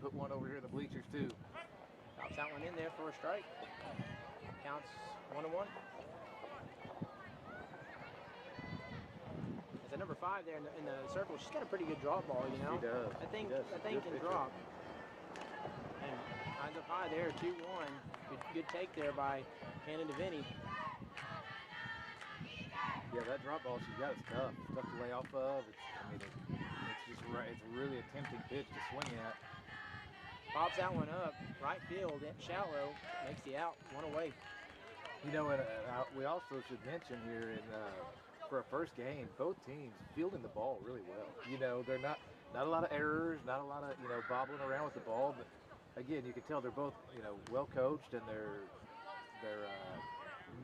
put one over here in the bleachers too. Drops that one in there for a strike. Counts 1-1. Number 5 there in the circle. She's got a pretty good drop ball, you know. She does. I think can drop. And lines up high there, 2-1. Good take there by Hannah DeVinny. Yeah, that drop ball she got is tough. It's tough to lay off of. It's just right. It's a really a tempting pitch to swing at. Pops that one up, right field, shallow, makes the out, 1 away. You know, and we also should mention here for a first game, both teams fielding the ball really well. You know, they're not a lot of errors, not a lot of, you know, bobbling around with the ball. But again, you can tell they're both, you know, well coached, and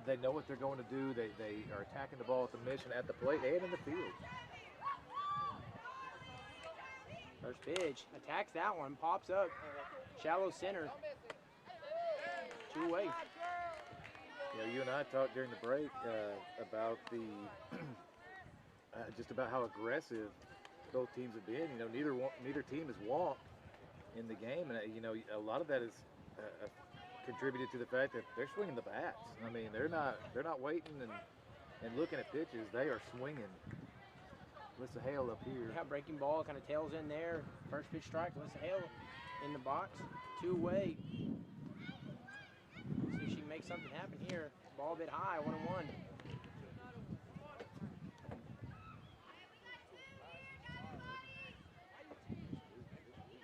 they know what they're going to do. They are attacking the ball at the mission, at the plate, and in the field. First pitch, attacks that one, pops up, shallow center, 2 away. You know, you and I talked during the break about the just about how aggressive both teams have been. You know, neither team has walked in the game, and you know, a lot of that is contributed to the fact that they're swinging the bats. I mean, they're not waiting and looking at pitches. They are swinging. Alyssa Hale up here. Yeah, breaking ball, kind of tails in there. First pitch strike. Alyssa Hale in the box, 2 away. See if she can make something happen here. Ball a bit high, 1-1.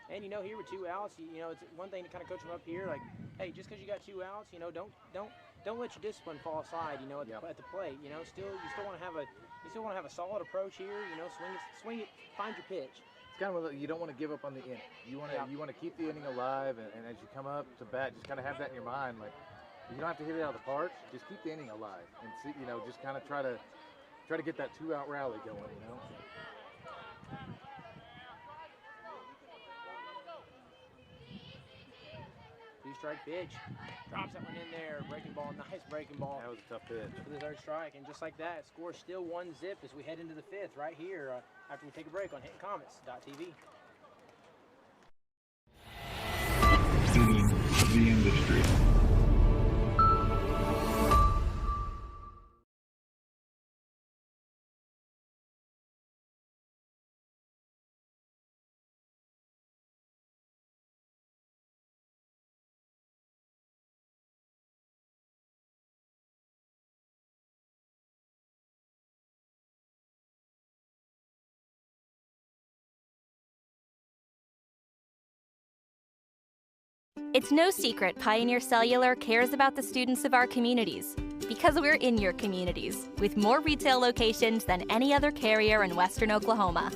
And you know, here with 2 outs, you know, it's one thing to kind of coach them up here, like, hey, just because you got 2 outs, you know, don't let your discipline fall aside. You know, at the plate, you know, you still want to have a solid approach here. You know, swing it, find your pitch. It's kind of, you don't want to give up on the inning. You want to keep the inning alive, and as you come up to bat, just kind of have that in your mind, like, you don't have to hit it out of the park. Just keep the inning alive, and see, you know, just kind of try to get that 2-out rally going. You know. 2-strike pitch. Drops that one in there. Breaking ball. Nice breaking ball. That was a tough pitch. For the 3rd strike. And just like that, score still 1-0 as we head into the 5th right here after we take a break on HintonCommets.tv. Feeding the industry. It's no secret Pioneer Cellular cares about the students of our communities because we're in your communities with more retail locations than any other carrier in Western Oklahoma.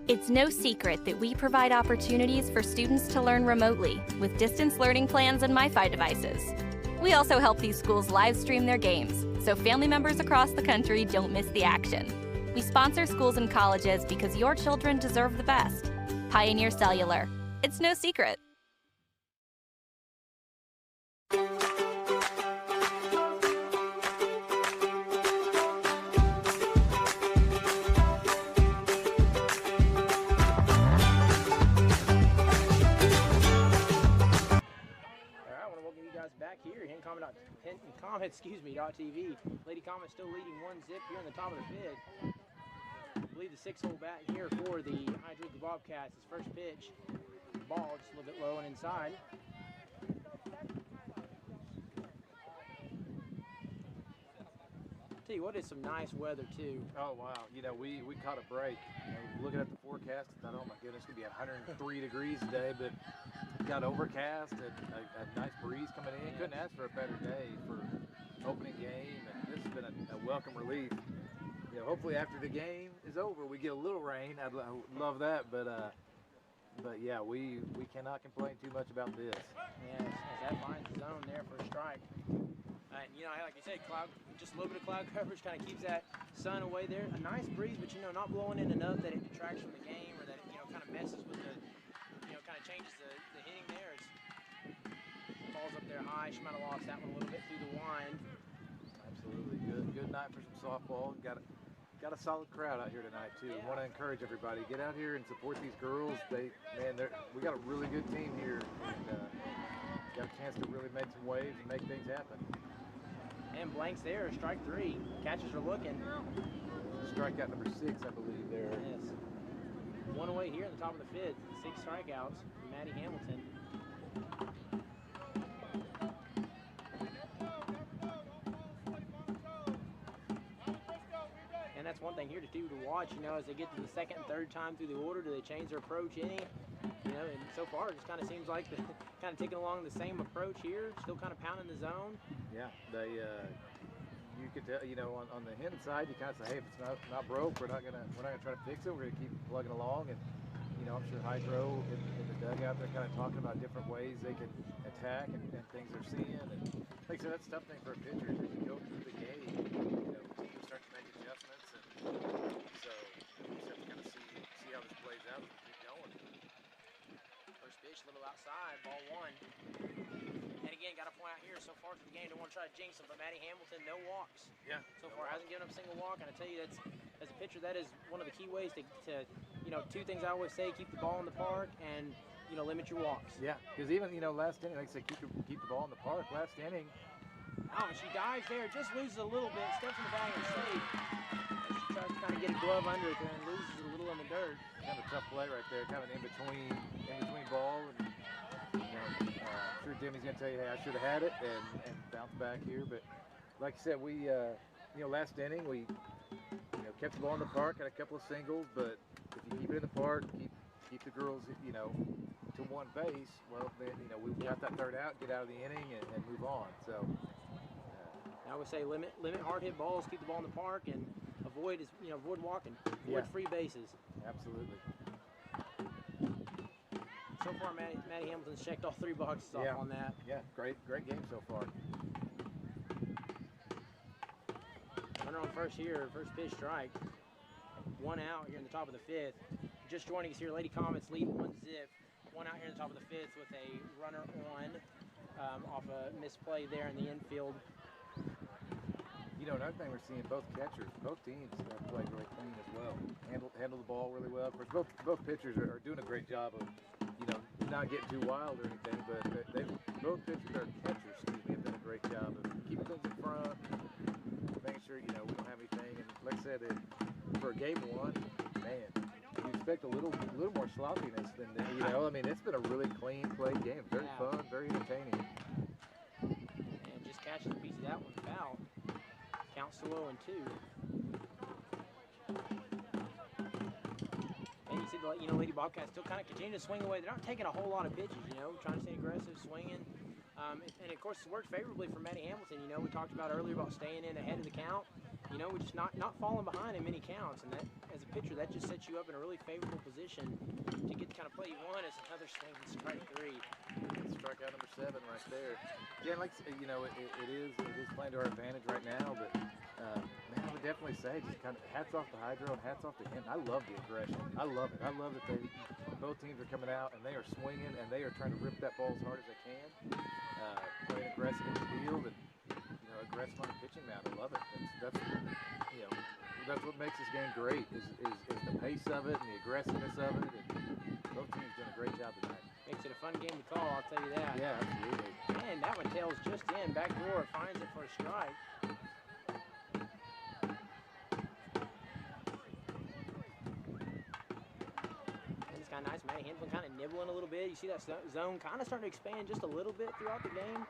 It's no secret that we provide opportunities for students to learn remotely with distance learning plans and MiFi devices. We also help these schools live stream their games so family members across the country don't miss the action. We sponsor schools and colleges because your children deserve the best. Pioneer Cellular. It's no secret. Back here, Hinton Comment.TV. Lady Comment still leading 1-0 here in the top of the fifth. I believe the 6-hole bat here for the Hydro Bobcats. His first pitch, ball just a little bit low and inside. Tell you what, is some nice weather too. Oh wow! You know, we caught a break. Looking at the forecast, I thought, oh my goodness, it's gonna be 103 degrees today, but got overcast and a nice breeze coming in. Couldn't ask for a better day for opening game, and this has been a welcome relief. You know, hopefully after the game is over, we get a little rain. I'd love that, but yeah, we cannot complain too much about this. Yeah, as that finds the zone there for a strike. And you know, like you said, just a little bit of cloud coverage kind of keeps that sun away there. A nice breeze, but you know, not blowing in enough that it detracts from the game or that it, you know, kind of messes with the, you know, kind of changes the hitting there. It's balls up there high. She might have lost that one a little bit through the wind. Absolutely, good night for some softball. Got a solid crowd out here tonight too. Yeah. Want to encourage everybody, get out here and support these girls. We got a really good team here, and got a chance to really make some waves and make things happen. And blanks there, strike three. Catchers are looking. Strikeout number 6, I believe there. Yes. One away here at the top of the fifth. 6 strikeouts from Maddie Hamilton. And that's one thing here to watch, you know, as they get to the second and third time through the order, do they change their approach any? You know, and so far it just kind of seems like they're kind of taking along the same approach here, still kind of pounding the zone. Yeah, you could tell, you know, on the Hinton side, you kind of say, hey, if it's not broke, we're not gonna try to fix it. We're gonna keep plugging along, and you know, I'm sure Hydro in the dugout, they're kind of talking about different ways they can attack and things they're seeing. And like I said, that's a tough thing for a pitcher. As you go through the game, you know, teams start to make adjustments, and so you just have to kind of see how this plays out and keep going. First pitch, a little outside, ball one. And again, got to point out here, so far through the game, don't want to try to jinx them, but Maddie Hamilton, no walks. Yeah. So far, hasn't given up a single walk, and I tell you, that's, as a pitcher, that is one of the key ways to you know, 2 things I always say: keep the ball in the park and, you know, limit your walks. Yeah, because even, you know, last inning, like I said, keep the ball in the park. Last inning. Oh, she dives there, just loses a little bit, steps in the bag and safe. She tries to kind of get a glove under it there and loses a little in the dirt. Kind of a tough play right there, kind of in between ball. And, you know, I'm sure Demi's gonna tell you, hey, I should have had it and bounce back here. But like I said, we, you know, last inning we, you know, kept the ball in the park, had a couple of singles, but if you keep it in the park, keep the girls, you know, to one base, well, then, you know, we got that third out, get out of the inning, and move on. So I would say limit hard hit balls, keep the ball in the park, and avoid walking, avoid free bases. Absolutely. So far, Maddie Hamilton's checked all 3 boxes off on that. Yeah, great game so far. Runner on first here, first pitch strike. 1 out here in the top of the fifth. Just joining us here, Lady Comets lead 1-0. 1 out here in the top of the fifth with a runner on off a misplay there in the infield. You know, another thing we're seeing, both catchers, both teams have played really clean as well. Handle the ball really well. Of course, both pitchers are doing a great job of, you know, not getting too wild or anything, but both pitchers, or catchers, have done a great job of keeping things in front, making sure, you know, we don't have anything. And like I said, for game 1, man, you expect a little more sloppiness than, you know, I mean, it's been a really clean played game. Very fun, very entertaining. And just catches a piece of that one, foul. Counts to 0-2. And you see the Lady Bobcats still kind of continue to swing away. They're not taking a whole lot of pitches, trying to stay aggressive, swinging. And of course, it's worked favorably for Maddie Hamilton. We talked about earlier about staying in ahead of the count. We're just not falling behind in many counts. And that, as a pitcher, that just sets you up in a really favorable position to get the kind of play you want. Is another swing and strike 3. Strikeout number 7 right there. Yeah, like it is playing to our advantage right now, but man, I would definitely say just kind of hats off to Hydro and hats off to him. I love the aggression. I love it. I love that both teams are coming out and they are swinging and they are trying to rip that ball as hard as they can. Playing aggressive in the field and aggressive on the pitching mound. I love it. That's what makes this game great is the pace of it and the aggressiveness of it. And both teams doing a great job tonight. Makes it a fun game to call, I'll tell you that. Yeah, absolutely. And that one tails just in. Back door finds it for a strike. And it's kind of nice. Maddie Hinton kind of nibbling a little bit. You see that zone kind of starting to expand just a little bit throughout the game.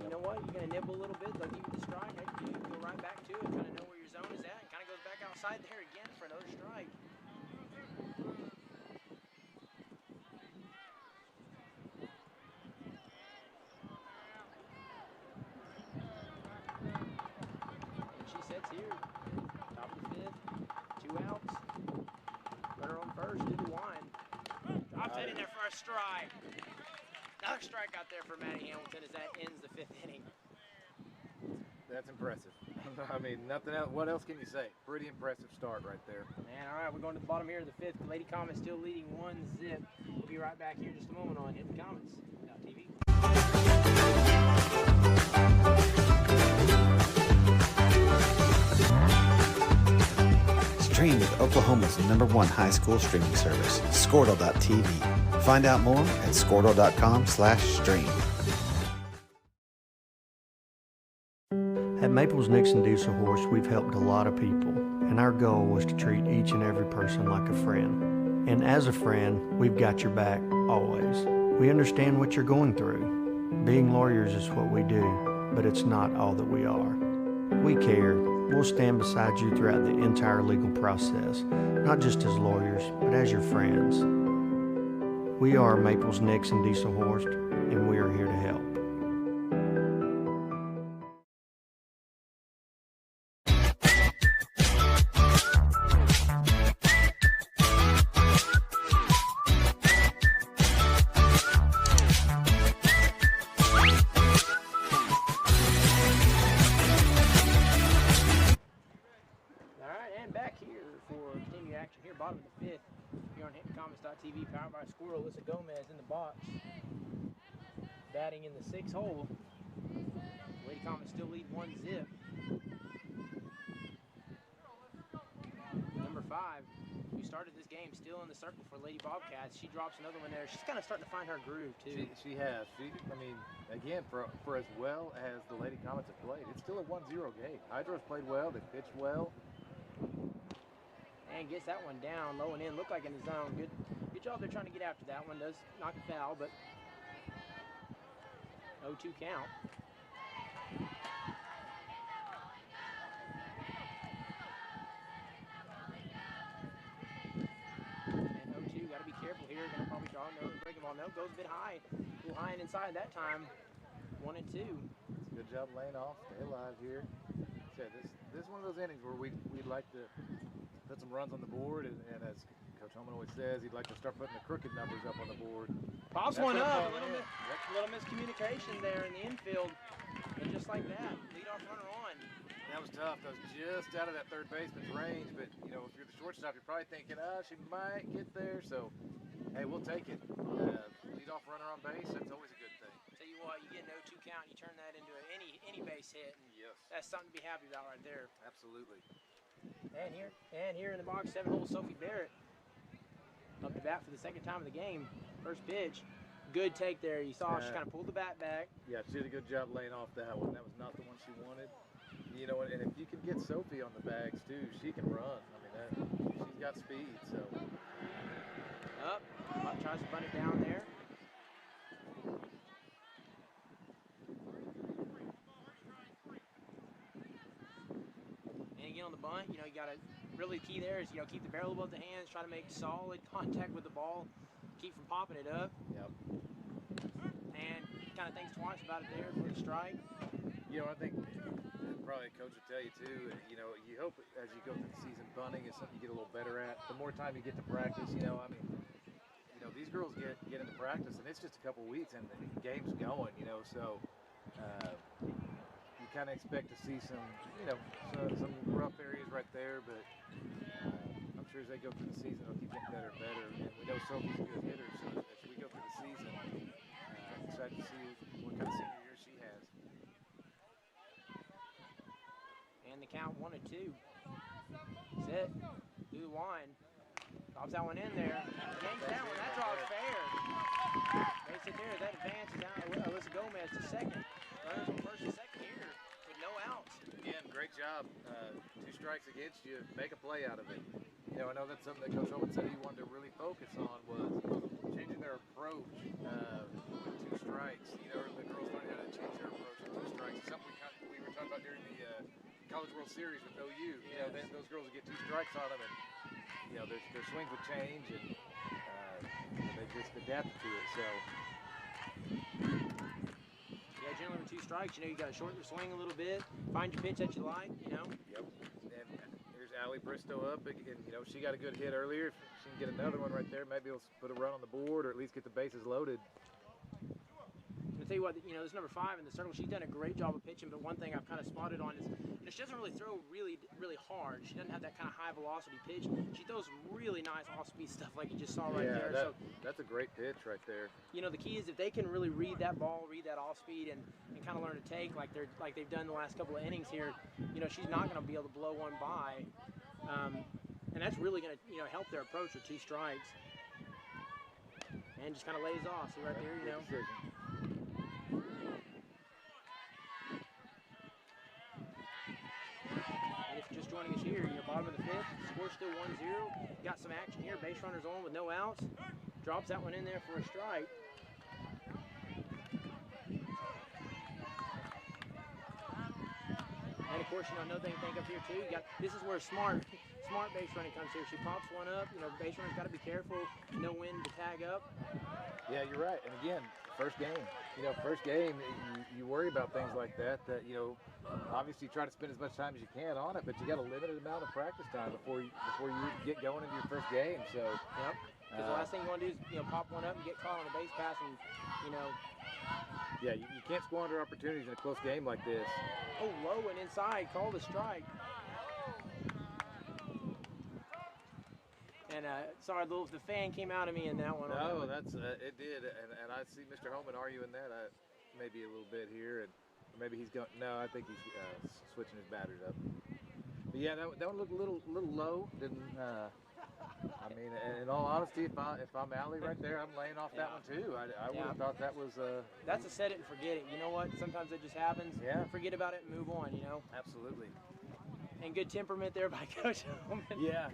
You know what? You're going to nibble a little bit. They'll give you the strike. You go right back to it. Kind of know where your zone is at. And kind of goes back outside there again for another strike. Here, top of the 5th, 2 outs. Runner on first, to the line. Drops it in there for a strike. Another strike out there for Maddie Hamilton as that ends the 5th inning. That's impressive. I mean, nothing else. What else can you say? Pretty impressive start right there. Man, all right, we're going to the bottom here of the 5th. Lady Comets still leading 1-0. We'll be right back here in just a moment on Hinton Comets.tv. Stream with Oklahoma's #1 high school streaming service, Squirtle.tv. Find out more at squirtle.com/stream. At Maples Nixon Diesel Horse, we've helped a lot of people, and our goal was to treat each and every person like a friend. And as a friend, we've got your back always. We understand what you're going through. Being lawyers is what we do, but it's not all that we are. We care. We'll stand beside you throughout the entire legal process, not just as lawyers, but as your friends. We are Maples Nixon Diesel Horse, and we are here to help. Bottom of the 5th, here on HintonComets.tv, powered by Squirrel. Alyssa Gomez in the box, batting in the 6th hole. Lady Comets still lead 1-0. Number 5, who started this game, still in the circle for Lady Bobcats. She drops another one there. She's kind of starting to find her groove too. She has. I mean, again, for as well as the Lady Comets have played, it's still a 1-0 game. Hydro's played well. They pitched well. And gets that one down, low and in, look like in the zone. Good job they're trying to get after that one. Does knock a foul, but 0-2 count. And 0-2, got to be careful here. Going to probably draw no breaking ball. No, goes a bit high. A little high and inside that time. 1-2. It's a good job laying off. Stay alive here. So this is one of those innings where we'd like to put some runs on the board, and as Coach Holman always says, he'd like to start putting the crooked numbers up on the board. Pops one up. A little miscommunication there in the infield, and just like that, leadoff runner on. That was tough. That was just out of that third baseman's range, but if you're the shortstop, you're probably thinking, she might get there. So, hey, we'll take it. Leadoff runner on base, that's always a good thing. Tell you what, you get an 0-2 count, you turn that into any base hit, and yes, that's something to be happy about right there. Absolutely. And here in the box, 7-hole Sophie Barrett up to bat for the 2nd time of the game. First pitch, good take there. You saw she kind of pulled the bat back. Yeah, she did a good job laying off that one. That was not the one she wanted. And if you can get Sophie on the bags too, she can run. I mean, she's got speed. So up, tries to bunt it down there. And again on the bunt. bunt, you know, you got to really key there is, you know, keep the barrel above the hands, try to make solid contact with the ball, keep from popping it up. Yep. And kind of thinks twice about it there for the strike. You know, I think probably a coach will tell you too, you know, you hope as you go through the season, bunting is something you get a little better at. The more time you get to practice, you know, I mean, you know, these girls get into practice and it's just a couple weeks and the game's going, you know, so you kind of expect to see some, you know, some rough areas right there, but I'm sure as they go through the season, they'll keep getting better and better. And we know Sophie's a good hitter, so as we go through the season, excited to see what kind of senior year she has. And the count 1-2. Set, do the line. Drops that one in there. Game's down when that draw's fair. Makes it there. That advances out Alyssa Gomez to second. Runners on first and second here with no outs. Again, great job. 2 strikes against you. Make a play out of it. You know, I know that's something that Coach Holman said he wanted to really focus on was changing their approach with 2 strikes. You know, the girls learning how to change their approach with 2 strikes. It's something we were talking about during the College World Series with OU. You know, those girls would get 2 strikes on them, and you know, their swings would change, and they just adapted to it. So. Yeah, generally with 2 strikes, you know, you got to shorten your swing a little bit, find your pitch that you like, you know. Yep. And here's Allie Bristow up, and you know, she got a good hit earlier. If she can get another one right there, maybe it'll put a run on the board or at least get the bases loaded. I'll tell you what, you know, this number 5 in the circle, she's done a great job of pitching, but one thing I've kind of spotted on is, you know, she doesn't really throw really hard. She doesn't have that kind of high velocity pitch. She throws really nice off-speed stuff like you just saw right there. That's a great pitch right there. You know, the key is if they can really read that ball, read that off-speed, and kind of learn to take like they've done the last couple of innings here, you know, she's not going to be able to blow one by. And that's really going to, you know, help their approach with 2 strikes. And just kind of lays off. See right there, you know. And if you're just joining us here, you're bottom of the 5th. Score's still 1-0. Got some action here. Base runners on with no outs. Drops that one in there for a strike. And of course, you know, another thing to think up here too. You got this is where smart base running comes here. She pops one up. You know, base runner's got to be careful. No wind to tag up. Yeah, you're right. And again, first game. You know, first game, you worry about things like that. That, you know, obviously you try to spend as much time as you can on it, but you got a limited amount of practice time before you get going into your first game. So, yep. Because the last thing you want to do is, you know, pop one up and get caught on a base pass, and you know. Yeah, you can't squander opportunities in a close game like this. Oh, low and inside, call the strike. And sorry, the fan came out of me in that one. No, that's it did, and I see Mr. Holman arguing that maybe a little bit here, and maybe he's going. No, I think he's switching his batters up. But yeah, that one looked a little low. Didn't. I mean, in all honesty, if I'm Allie right there, I'm laying off that one too. I would have thought that was. That's a set it and forget it. You know what? Sometimes it just happens. Yeah. Forget about it and move on. You know. Absolutely. And good temperament there by Coach Holman. Yeah,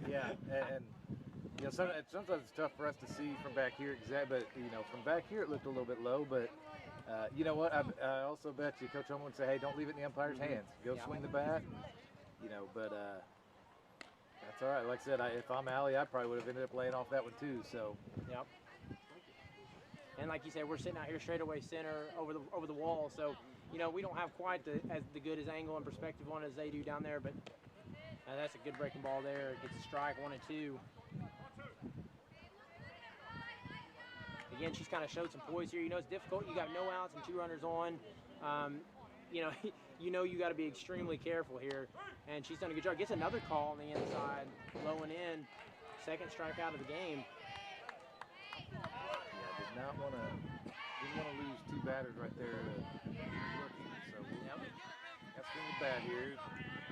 and you know, sometimes it's tough for us to see from back here, but you know, from back here it looked a little bit low. But you know what? I also bet you Coach Holman would say, "Hey, don't leave it in the umpire's hands. Go swing the bat." And, you know, but. That's all right. Like I said, if I'm Allie, I probably would have ended up laying off that one too. So. Yep. And like you said, we're sitting out here straightaway center over the wall. So, you know, we don't have quite the good as angle and perspective on it as they do down there. But that's a good breaking ball there. It gets a strike, 1-2. Again, she's kind of showed some poise here. You know, it's difficult. You got no outs and 2 runners on. You know you got to be extremely careful here, and she's done a good job. Gets another call on the inside, low and in, second strikeout of the game. Yeah, didn't want to lose 2 batters right there rookie. So that's swing the bat here.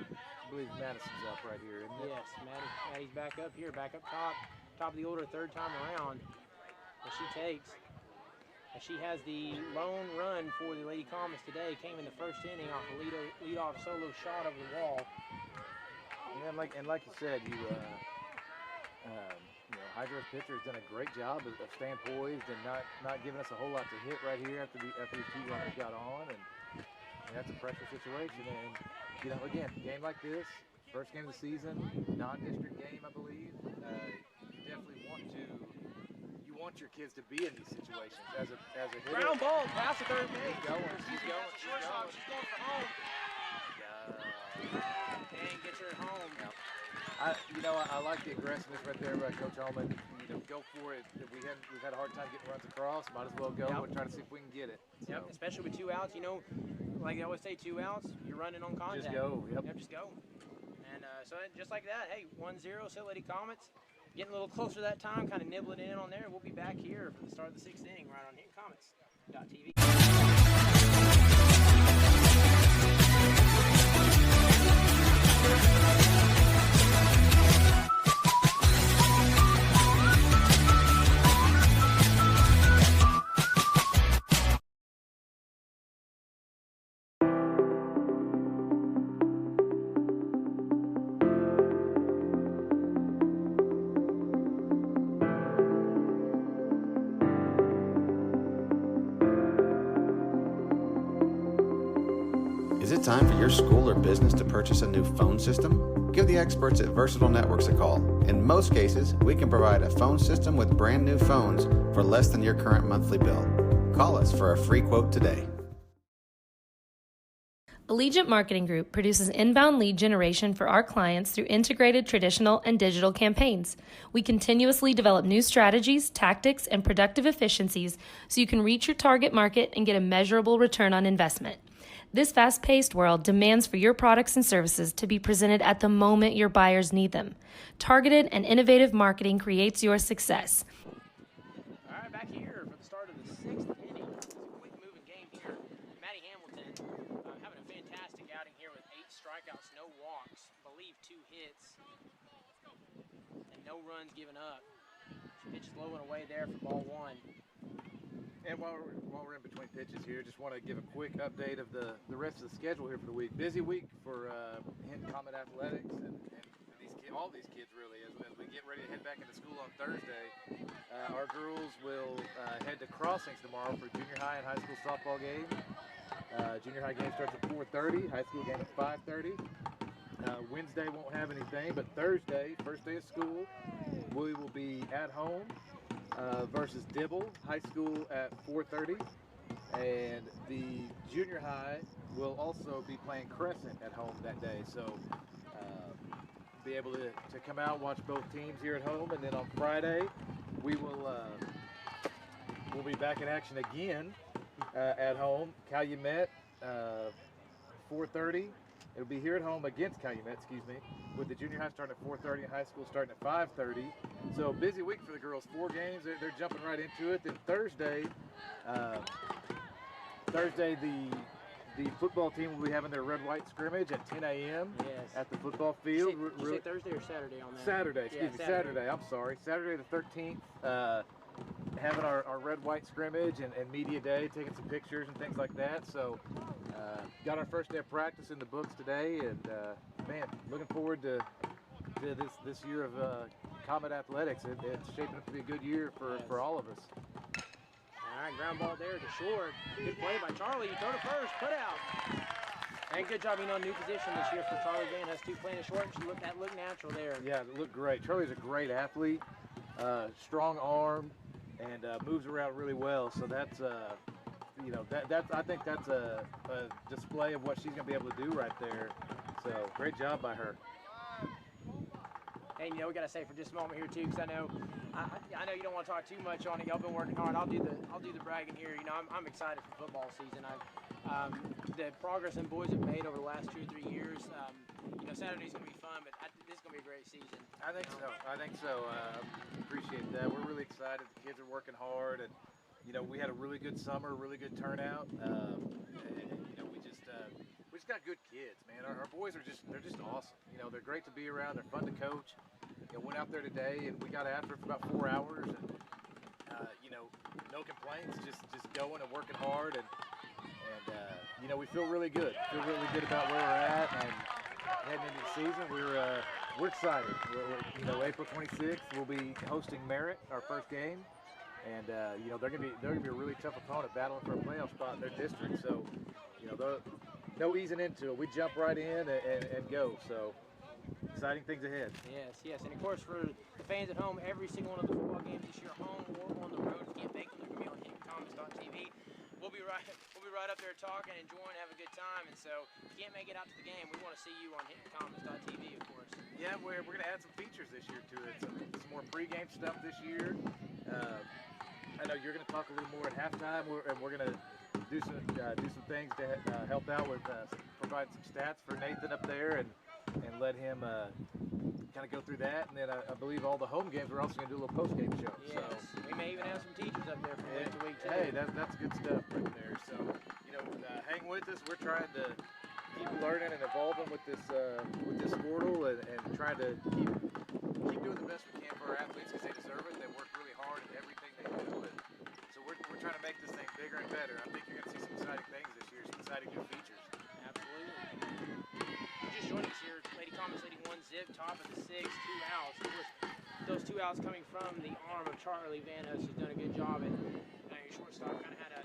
I believe Madison's up right here, isn't it? Yes, Maddie's back up here, back up top of the order, 3rd time around. That she takes. She has the lone run for the Lady Comets today. Came in the 1st inning off a leadoff solo shot over the wall. Yeah, and like you said, you know, Hydra's pitcher has done a great job of staying poised and not giving us a whole lot to hit right here after these 2 runners got on, and that's a pressure situation. And you know, again, a game like this, first game of the season, non-district game, I believe. You definitely want your kids to be in these situations as a hitter. Ground ball, pass to third base. She's going. She's going for home. And gets her at home. I like the aggressiveness right there by Coach Allman. Go for it. We've had a hard time getting runs across. Might as well go and try to see if we can get it. So. Yep, especially with 2 outs. Like I always say, 2 outs, you're running on contact. Just go. Yep. Just go. And so just like that, hey, 1-0, Silver Lady Comets. Getting a little closer that time, kind of nibbling in on there. We'll be back here for the start of the 6th inning right on HintonComets.tv. Is it time for your school or business to purchase a new phone system? Give the experts at Versatile Networks a call. In most cases, we can provide a phone system with brand new phones for less than your current monthly bill. Call us for a free quote today. Allegiant Marketing Group produces inbound lead generation for our clients through integrated traditional and digital campaigns. We continuously develop new strategies, tactics, and productive efficiencies so you can reach your target market and get a measurable return on investment. This fast-paced world demands for your products and services to be presented at the moment your buyers need them. Targeted and innovative marketing creates your success. All right, back here for the start of the 6th inning. It's a quick-moving game here. Maddie Hamilton having a fantastic outing here with 8 strikeouts, no walks, I believe 2 hits, and no runs given up. She pitched low and away there for ball 1. And while we're in between pitches here, just want to give a quick update of the rest of the schedule here for the week. Busy week for Hinton Comet Athletics and all these kids really. As we get ready to head back into school on Thursday, our girls will head to Crossings tomorrow for junior high and high school softball game. Junior high game starts at 4:30, high school game at 5:30. Wednesday won't have anything, but Thursday, first day of school, we will be at home versus Dibble High School at 4:30, and the junior high will also be playing Crescent at home that day. So be able to come out, watch both teams here at home, and then on Friday we will we'll be back in action again at home. Calumet 4:30. It'll be here at home against Calumet, with the junior high starting at 4:30 and high school starting at 5:30. So busy week for the girls. 4 games. They're jumping right into it. Then Thursday, the football team will be having their red-white scrimmage at 10 a.m. at the football field. Did you say Thursday or Saturday on that? Saturday, Saturday. I'm sorry. Saturday the 13th. Having our red-white scrimmage and media day, taking some pictures and things like that. So got our first day of practice in the books today, and man, looking forward to this year of Comet Athletics. It's shaping up to be a good year for all of us. All right, ground ball there to short. Good play by Charlie. Throw to first, put out. And good job being on new position this year for Charlie Van. That's 2 playing it short. That looked natural there. Yeah, it looked great. Charlie's a great athlete, strong arm, and moves around really well. So that's I think that's a display of what she's going to be able to do right there. So great job by her. And we got to say for just a moment here too, because I know you don't want to talk too much on it. Y'all been working hard. I'll do the bragging here. I'm excited for football season. The progress them boys have made over the last 2 or 3 years. Saturday's gonna be fun, but this is gonna be a great season. I think so. Appreciate that. We're really excited. The kids are working hard, and we had a really good summer, really good turnout. We just got good kids, man. Our boys are just awesome. They're great to be around. They're fun to coach. Went out there today, and we got after it for about 4 hours, and no complaints. Just going and working hard, and we feel really good. Feel really good about where we're at, and heading into the season, we're excited. April 26th, we'll be hosting Merritt, our first game, and they're gonna be a really tough opponent, battling for a playoff spot in their district. So no easing into it. We jump right in and go. So exciting things ahead. Yes, and of course for the fans at home, every single one of the football games this year, home or on the road, if you can't make them, they're going to be on HintonCommons.tv. We'll be right up there talking, enjoying, having a good time, and so if you can't make it out to the game, we want to see you on HintonCommons.tv, of course. Yeah, we're going to add some features this year to it, some more pregame stuff this year. I know you're going to talk a little more at halftime, and we're going to do some things to help out with provide some stats for Nathan up there and let him kind of go through that. And then I believe all the home games we're also going to do a little post-game show. Yes, so we may even have some teachers up there from week to week too. Hey, that's good stuff right there. So, hang with us. We're trying to keep learning and evolving with this Squirtle and trying to keep doing the best we can for our athletes because they deserve it. They work really hard at everything they do. And so we're trying to make this thing bigger and better. I think you're going to see some exciting things this year, some exciting new features. Absolutely. Just joining us here, Lady Comets leading 1-zip, top of the 6, 2 outs. Of course, those 2 outs coming from the arm of Charlie Vanos, who's done a good job. And your shortstop kind of had a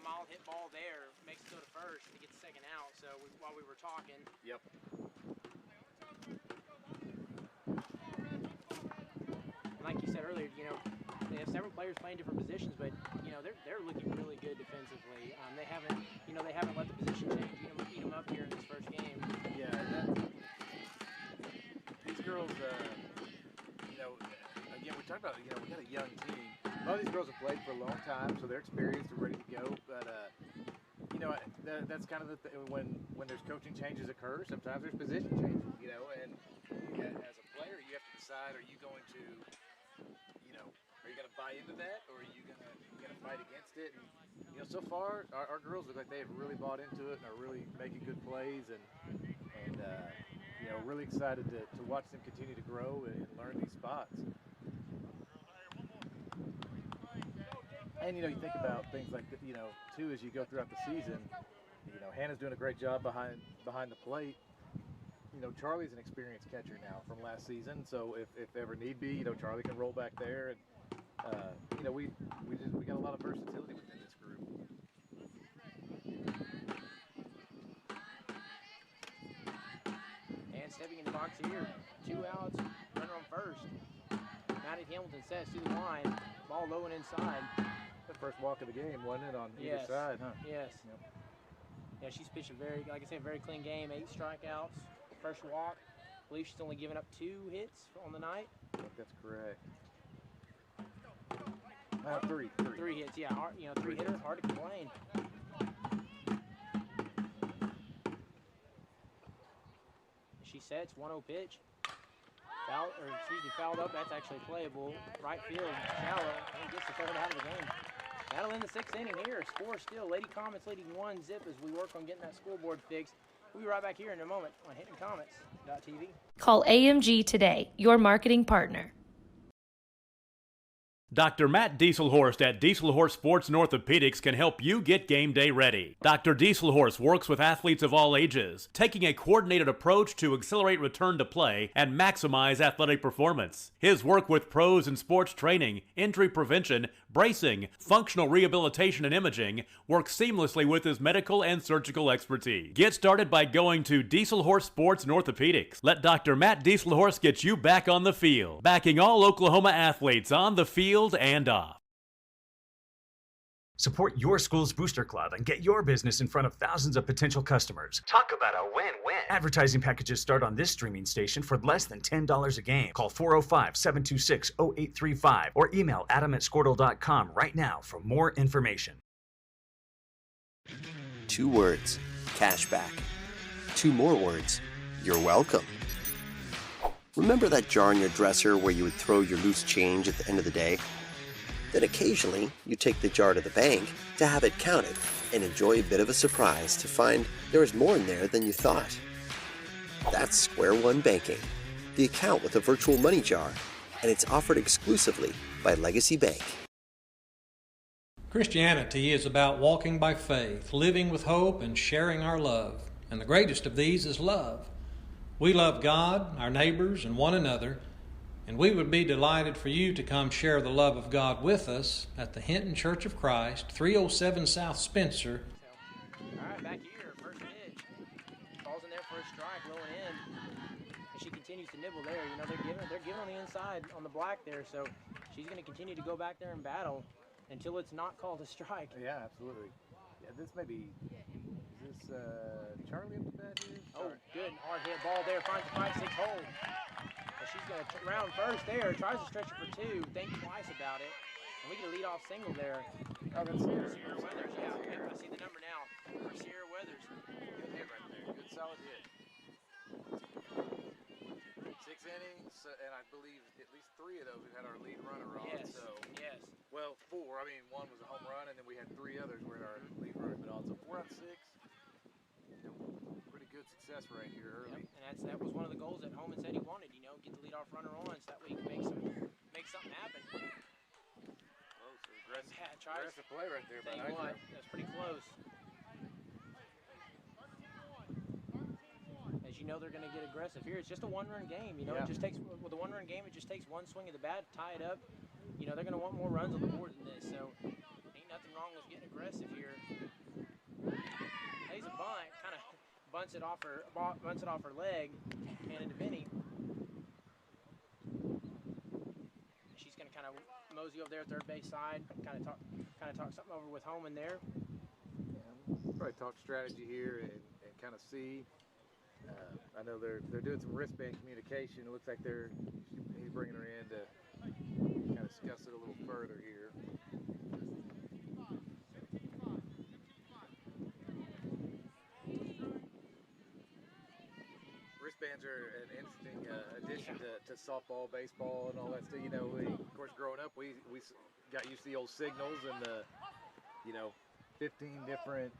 mild hit ball there, makes it go to first, and he gets the second out. So while we were talking. Yep. Like you said earlier, they have several players playing different positions, but they're looking really good defensively. They haven't let the position change eat them up here in this first game. Yeah, these girls, again, we talked about we got a young team. A lot of these girls have played for a long time, so they're experienced and ready to go. But that's kind of when there's coaching changes occur. Sometimes there's position changes, and as a player, you have to decide: are you going to buy into that, or are you gonna fight against it? And so far our girls look like they have really bought into it and are really making good plays, and really excited to watch them continue to grow and learn these spots. And you think about things like that, too, as you go throughout the season. Hannah's doing a great job behind the plate. Charlie's an experienced catcher now from last season, so if ever need be, Charlie can roll back there, and we got a lot of versatility within this group. And stepping in the box here, 2 outs, runner on first. Maddie Hamilton sets to the line, ball low and inside. The first walk of the game, wasn't it, on either side, huh? Yes. Yep. Yeah, she's pitched a very clean game, 8 strikeouts, first walk. I believe she's only given up 2 hits on the night. I think that's correct. 3 hits, yeah. Hard, 3 hitter, hard to complain. She sets 1-0 pitch. Fouled up. That's actually playable. Right field, shallow, and gets the third out of the game. That'll end the 6th inning here. Score still. Lady Comets leading 1-zip as we work on getting that scoreboard fixed. We'll be right back here in a moment on HintonCommets.tv. Call AMG today, your marketing partner. Dr. Matt Dieselhorst at Dieselhorst Sports and Orthopedics can help you get game day ready. Dr. Dieselhorst works with athletes of all ages, taking a coordinated approach to accelerate return to play and maximize athletic performance. His work with pros in sports training, injury prevention, bracing, functional rehabilitation, and imaging works seamlessly with his medical and surgical expertise. Get started by going to Dieselhorst Sports and Orthopedics. Let Dr. Matt Dieselhorst get you back on the field, backing all Oklahoma athletes on the field and off. Support your school's booster club and get your business in front of thousands of potential customers. Talk about a win-win. Advertising packages start on this streaming station for less than $10 a game. Call 405-726-0835 or email adam@squirtle.com right now for more information. 2 words, cashback. 2 more words, you're welcome. Remember that jar in your dresser where you would throw your loose change at the end of the day? Then occasionally, you take the jar to the bank to have it counted and enjoy a bit of a surprise to find there is more in there than you thought. That's Square One Banking, the account with a virtual money jar, and it's offered exclusively by Legacy Bank. Christianity is about walking by faith, living with hope, and sharing our love. And the greatest of these is love. We love God, our neighbors, and one another, and we would be delighted for you to come share the love of God with us at the Hinton Church of Christ, 307 South Spencer. All right, back here, first pitch. Ball's in there for a a strike, low and in. And she continues to nibble there. You know, they're giving on the inside on the black there, so she's going to continue to go back there and battle until it's not called a strike. Yeah, absolutely. Yeah, this may be, is this Charlie up to bat here? Oh, good hard hit ball there, finds the 5-6 hole. And she's going to round first there, tries to stretch it for two, think twice about it. And we get a leadoff single there. Oh, that's Sierra. Sierra Weathers, yeah, I see the number now for Sierra Weathers. Good hit right there, good solid hit. 6 innings, and I believe at least 3 of those we had our lead runner on. Yes, so, yes. Well, 4. I mean, 1 was a home run, and then we had 3 others where our lead runner been on. So 4 out of 6. You know, pretty good success right here early. Yep, and that was one of the goals that Holman said he wanted. You know, get the leadoff runner on, so that way he can make something happen. Close, aggressive, Yeah, aggressive play right there. Tell you what, that's pretty close. As you know, they're going to get aggressive here. It's just a one-run game. You know, Yeah. It just takes, with a one-run game, it just takes one swing of the bat to tie it up. You know, they're going to want more runs on the board than this, so ain't nothing wrong with getting aggressive here. Plays a bunt, kind of bunts it off her leg, handed to Vinny. She's going to kind of mosey over there, third base side, kind of talk something over with Holman there. Yeah, probably talk strategy here and kind of see. I know they're doing some wristband communication. It looks like he's bringing her in to kind of discuss it a little further here. Wristbands are an interesting addition to softball, baseball, and all that stuff. You know, of course, growing up, we got used to the old signals and the, 15 different,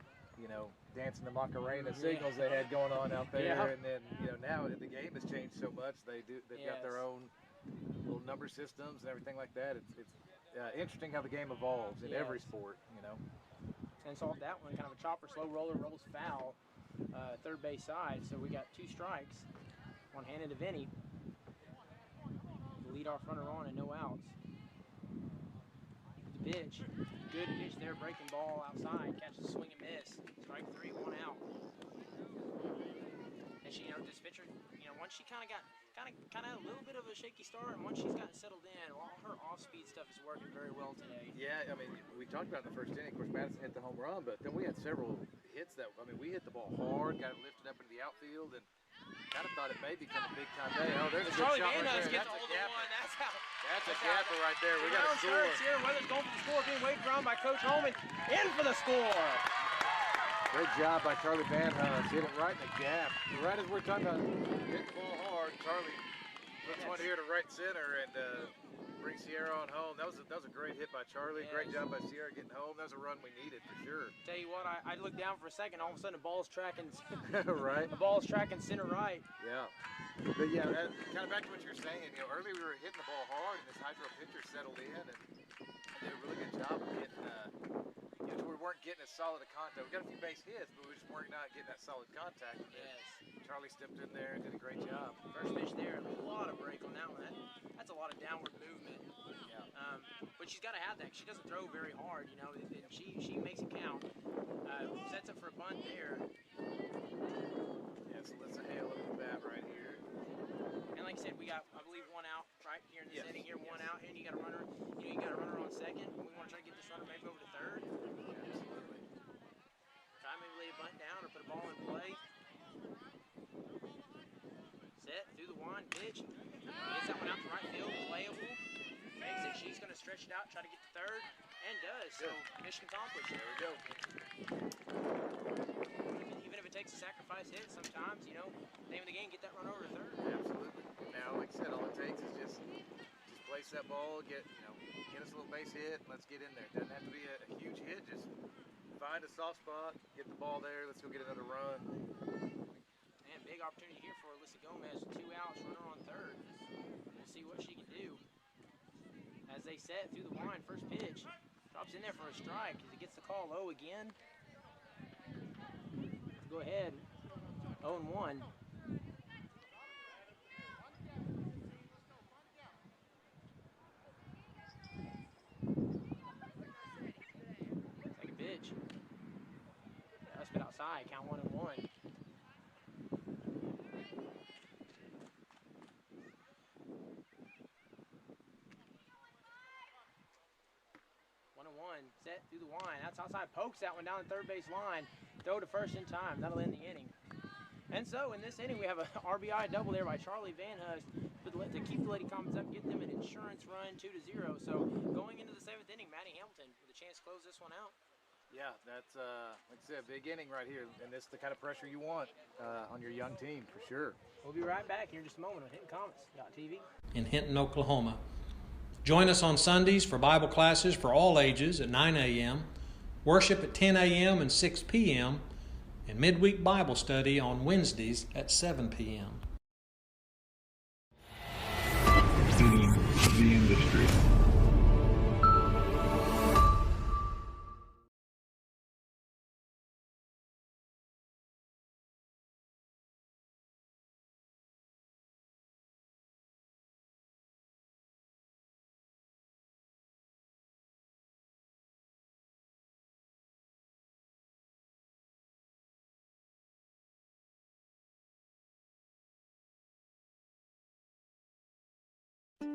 dancing the Macarena signals they had going on out there. Yeah. And then, now the game has changed so much. They've got their own little number systems and everything like that. It's interesting how the game evolves in every sport, And so that one, kind of a chopper, slow roller, rolls foul, third base side. So we got 2 strikes, one handed to Vinny. The leadoff runner on and no outs. The pitch, good pitch there, breaking ball outside, catches a swing and miss. Strike 3, 1 out. And she, this pitcher, once she kind of had a little bit of a shaky start, and once she's gotten settled in, all her off-speed stuff is working very well today. Yeah, I mean, we talked about in the first inning, of course, Madison hit the home run, but then we had several hits we hit the ball hard, got it lifted up into the outfield, and kind of thought it may become a big-time day. Oh, there's a good Charlie shot Van right there. gets a hold of one. That's a gapper right there. We got a score. Sierra Weathers going for the score, being waved around by Coach Holman. In for the score. Great job by Charlie Van Hunt. Hit it right in the gap. Right as we're talking about hitting the ball hard, Charlie puts one here to right center and brings Sierra on home. That was a great hit by Charlie. Yes. Great job by Sierra getting home. That was a run we needed for sure. Tell you what, I looked down for a second. All of a sudden, the ball's tracking. Right. The ball's tracking center right. Yeah. But yeah, kind of back to what you were saying. Earlier we were hitting the ball hard, and this hydro pitcher settled in and did a really good job of getting. We weren't getting as solid a contact. We got a few base hits, but we just weren't not getting that solid contact. Yes. Charlie stepped in there and did a great job. First pitch there, a lot of break on that one. That's a lot of downward movement. Yeah. But she's got to have that. She doesn't throw very hard, and she makes it count. Sets up for a bunt there. Yeah, so let's hail up the bat right here. And like I said, we got, I believe, 1 out right here in this inning here, 1 out, and you got a runner. You got a runner on second. We want to try to get this runner maybe over to third. Absolutely. Try maybe lay a bunt down or put a ball in play. Set through the wind, pitch. Gets that one out to right field, playable. Makes it. She's going to stretch it out, try to get to third, and does. So mission accomplished. There we go. Even if it takes a sacrifice hit, sometimes name of the game, get that run over to third. Absolutely. Now, like I said, all it takes is just place that ball, get us a little base hit, and let's get in there. It doesn't have to be a huge hit. Just find a soft spot, get the ball there. Let's go get another run. Man, big opportunity here for Alyssa Gomez. 2 outs, runner on third. We'll see what she can do. As they set through the wind, first pitch. Drops in there for a strike as he gets the call low again. Go ahead. 0-1. Second pitch. That's been outside. Count 1-1. one. Set through the line. That's outside. Pokes that one down the third base line. Throw to first in time. That'll end the inning. And so in this inning, we have a RBI double there by Charlie Van Hust to keep the Lady Comets up, get them an insurance run 2-0. So going into the 7th inning, Maddie Hamilton with a chance to close this one out. Yeah, that's, like I said, a big inning right here. And this is the kind of pressure you want on your young team, for sure. We'll be right back here in just a moment on HintonComets.tv. In Hinton, Oklahoma. Join us on Sundays for Bible classes for all ages at 9 a.m., worship at 10 a.m. and 6 p.m., and midweek Bible study on Wednesdays at 7 p.m. Feeding the industry.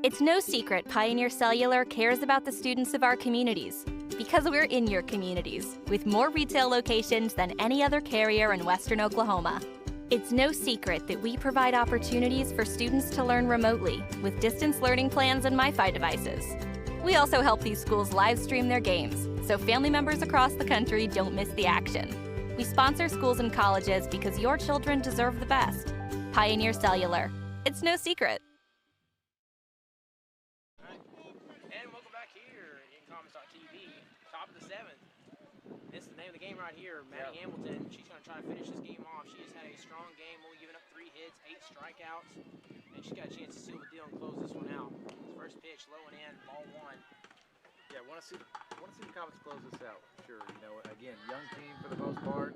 It's no secret Pioneer Cellular cares about the students of our communities because we're in your communities with more retail locations than any other carrier in Western Oklahoma. It's no secret that we provide opportunities for students to learn remotely with distance learning plans and MiFi devices. We also help these schools live stream their games so family members across the country don't miss the action. We sponsor schools and colleges because your children deserve the best. Pioneer Cellular. It's no secret. Top of the 7th. This is the name of the game right here. Maddie Hamilton, she's going to try to finish this game off. She has had a strong game, only giving up 3 hits, 8 strikeouts, and she's got a chance to seal the deal and close this one out. First pitch, low and in, ball 1. Yeah, want to see the Comets close this out. Sure, you know, again, young team for the most part.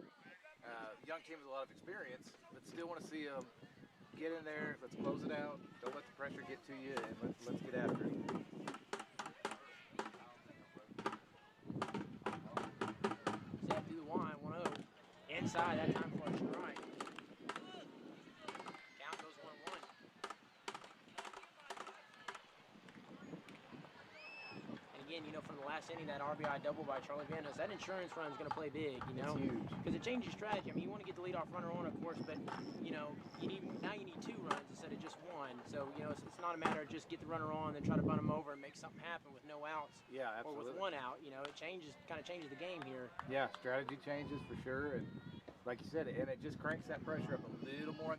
Young team with a lot of experience, but still want to see them get in there. Let's close it out. Don't let the pressure get to you, and let's get after it. Inside, that time for a strike. Count goes 1-1. And again, you know, from the last inning, that RBI double by Charlie Van Hust, that insurance run is going to play big, you know? It's huge. Because it changes strategy. I mean, you want to get the leadoff runner on, of course, but, you know, now you need 2 runs instead of just 1. So, you know, it's not a matter of just get the runner on, then try to bunt him over and make something happen with no outs. Yeah, absolutely. Or with 1 out, you know, it kind of changes the game here. Yeah, strategy changes for sure, and like you said, and it just cranks that pressure up a little more on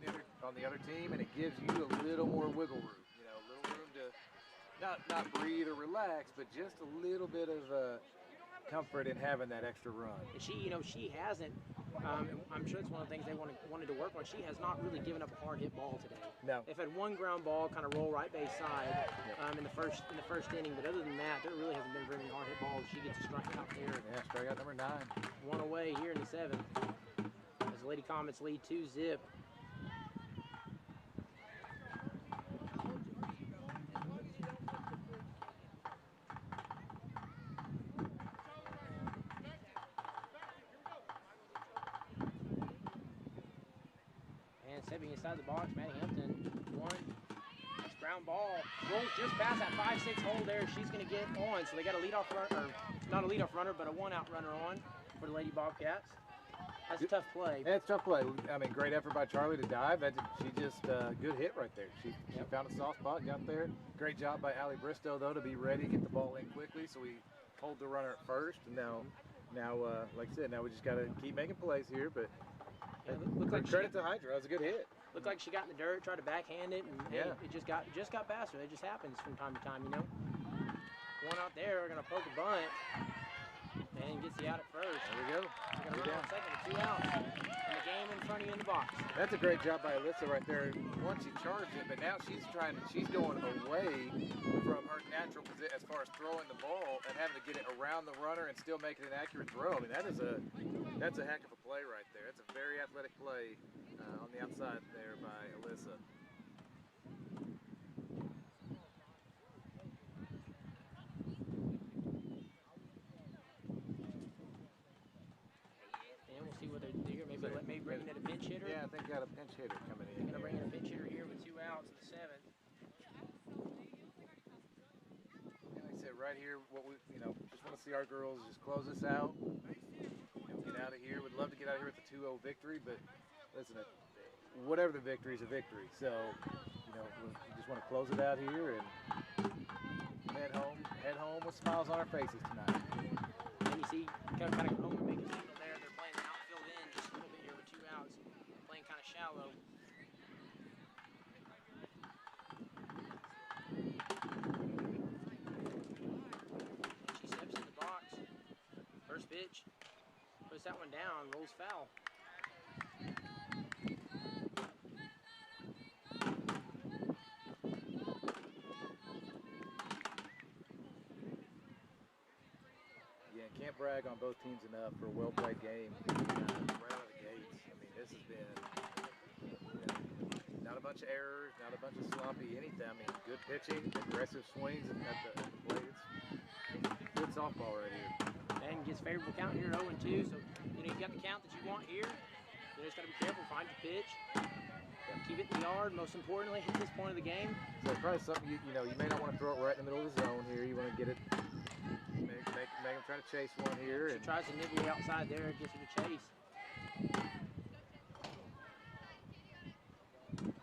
the other team, and it gives you a little more wiggle room. You know, a little room to not breathe or relax, but just a little bit of comfort in having that extra run. And she, you know, she hasn't. I'm sure it's one of the things they wanted to work on. She has not really given up a hard hit ball today. No. They've had 1 ground ball, kind of roll right base side in the first inning, but other than that, there really hasn't been very many hard hit balls. She gets a strikeout there. Yeah, strikeout number 9. 1 away here in the 7th. As the Lady Comets lead 2-0. And stepping inside the box, Maddie Hampton, 1. That's ground ball. Rolls just past that 5-6 hole there. She's going to get on. So they got a leadoff runner, or not a leadoff runner, but a 1-out runner on for the Lady Bobcats. That's a tough play. Yeah, it's a tough play. I mean, great effort by Charlie to dive. She just good hit right there. She found a soft spot, got there. Great job by Allie Bristow though to be ready, get the ball in quickly. So we hold the runner at first, and now, like I said, now we just got to keep making plays here. But look like credit to Hydra. That was a good hit. Looked like she got in the dirt, tried to backhand it, and hey, it just got faster. It just happens from time to time, you know. 1 out there, we're gonna poke a bunt. And gets the out at first. There we go. We're going to run on second with 2 outs. And the game in front of you in the box. That's a great job by Alyssa right there. Once she charged it, but now she's going away from her natural position as far as throwing the ball and having to get it around the runner and still make it an accurate throw. I mean, that's a heck of a play right there. That's a very athletic play on the outside there by Alyssa. Maybe bringing in a pinch hitter. Yeah, I think got a pinch hitter coming in. They're going to bring in a pinch hitter here with 2 outs in the 7th. And like I said, right right here, what we, just want to see our girls just close this out. Get out of here. Would love to get out of here with a 2-0 victory, but listen, whatever the victory is a victory. So, we just want to close it out here and head home with smiles on our faces tonight. And you see, kind of home and make a signal there. They're playing the outfield in just a little bit here with 2 outs, playing kind of shallow. She steps in the box. First pitch, puts that one down, rolls foul. Yeah, can't brag on both teams enough for a well-played game right out of the gates. I mean, this has been not a bunch of errors, not a bunch of sloppy anything. I mean, good pitching, aggressive swings at the plate. It's good softball right here. And gets favorable count here, 0-2. So, you've got the count that you want here. You just got to be careful, find your pitch. Keep it in the yard, most importantly, at this point of the game. So probably something, you may not want to throw it right in the middle of the zone here. You want to get it, make them try to chase one here. She tries to nibble outside there, gets her to chase.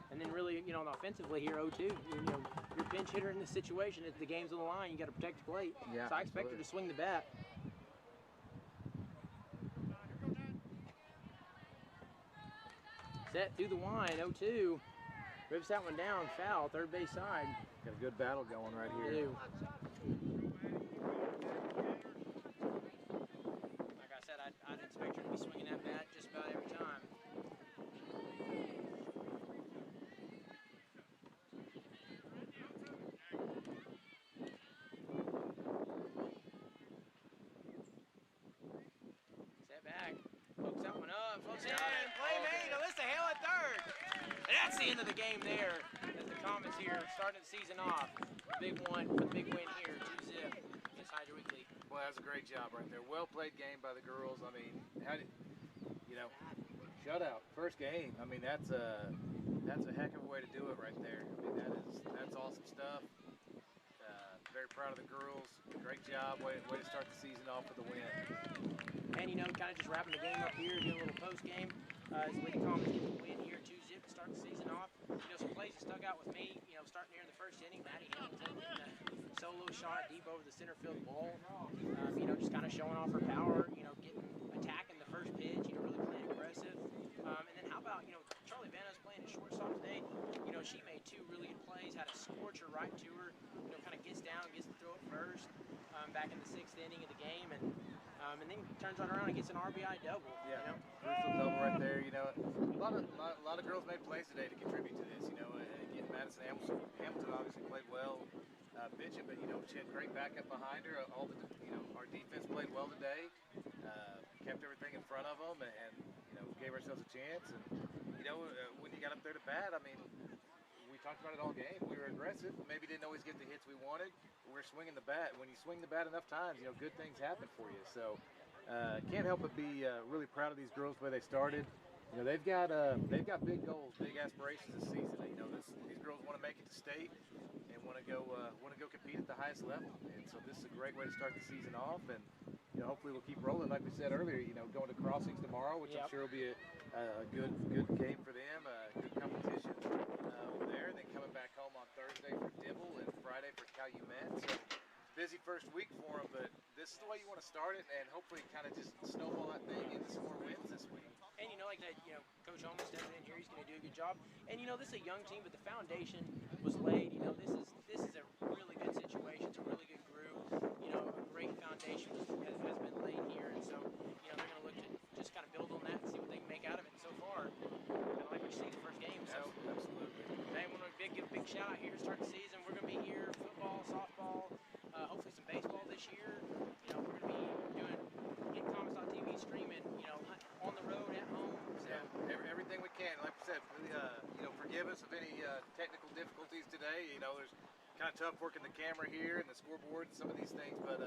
And then really, offensively here, 0-2. Your pinch hitter in this situation, if the game's on the line, you got to protect the plate. Yeah, so I expect her to swing the bat. Set through the line, 0-2. Rips that one down, foul, third base side. Got a good battle going right here. Like I said, I'd expect her to be swinging that bat just about every time. Set back, pokes that one up, pokes it in, play made, Alyssa Hale at third. And that's the end of the game there, as the Comets here starting the season off. Big one for the big win here, 2-0 against Hydro Eakly. Well, that was a great job right there. Well played game by the girls. I mean, shutout, first game. I mean, that's a heck of a way to do it right there. I mean, that's awesome stuff. Very proud of the girls. Great job. Way to start the season off with a win. And kind of just wrapping the game up here, doing a little post game. As the Lady Comets get the win here, 2-0 to start the season off. Some plays that stuck out with me. Starting here in the first inning, Maddie Hinton hitting a solo shot deep over the center field wall. Just kind of showing off her power. Attacking the first pitch. Really playing aggressive. And then how about Charlie Vanna's playing at shortstop today. She made 2 really good plays. Had a scorcher right to her. Kind of gets down, gets to throw it first. Back in the 6th inning of the game, and then turns right around and gets an RBI double. Yeah, crucial double right there. A lot of girls made plays today to contribute to this. Again, Madison Hamilton obviously played well pitching, but she had great backup behind her. Our defense played well today. Kept everything in front of them, and gave ourselves a chance. And when you got up there to bat, I mean, we talked about it all game. We were aggressive. Maybe didn't always get the hits we wanted. But we're swinging the bat. When you swing the bat enough times, good things happen for you. So can't help but be really proud of these girls the way they started. They've got big goals, big aspirations this season. These girls want to make it to state and want to go compete at the highest level. And so this is a great way to start the season off. And hopefully we'll keep rolling, like we said earlier. Going to Crossings tomorrow, which I'm sure will be a good game for them. Good competition over there. And then coming back home on Thursday for Dibble and Friday for Calumet. So busy first week for them, but this is the way you want to start it, and hopefully kind of just snowball that thing into some more wins this week. And like that, Coach Holmes stepping in here, he's going to do a good job. And this is a young team, but the foundation was laid. This is a really good situation. It's a really good group. A great foundation has been laid here, and so they're going to look to just kind of build on that and see what they can make out of it. And so far, like we see the first game. So absolutely. Hey, we want to give a big shout out here to start the season. We're going to be here, football, softball, hopefully some baseball this year. We're going to be doing InCommets.tv streaming, on the road, at home. So. Yeah, everything we can. Like I said, forgive us of any technical difficulties today. There's kind of tough working the camera here and the scoreboard and some of these things, but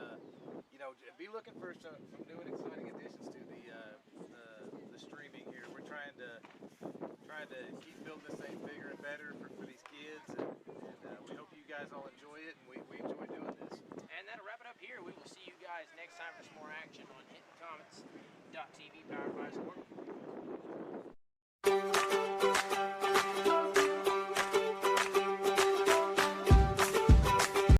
be looking for some new and exciting additions to the streaming here. We're trying to keep building this thing bigger and better for these kids, and we hope you guys all enjoy it.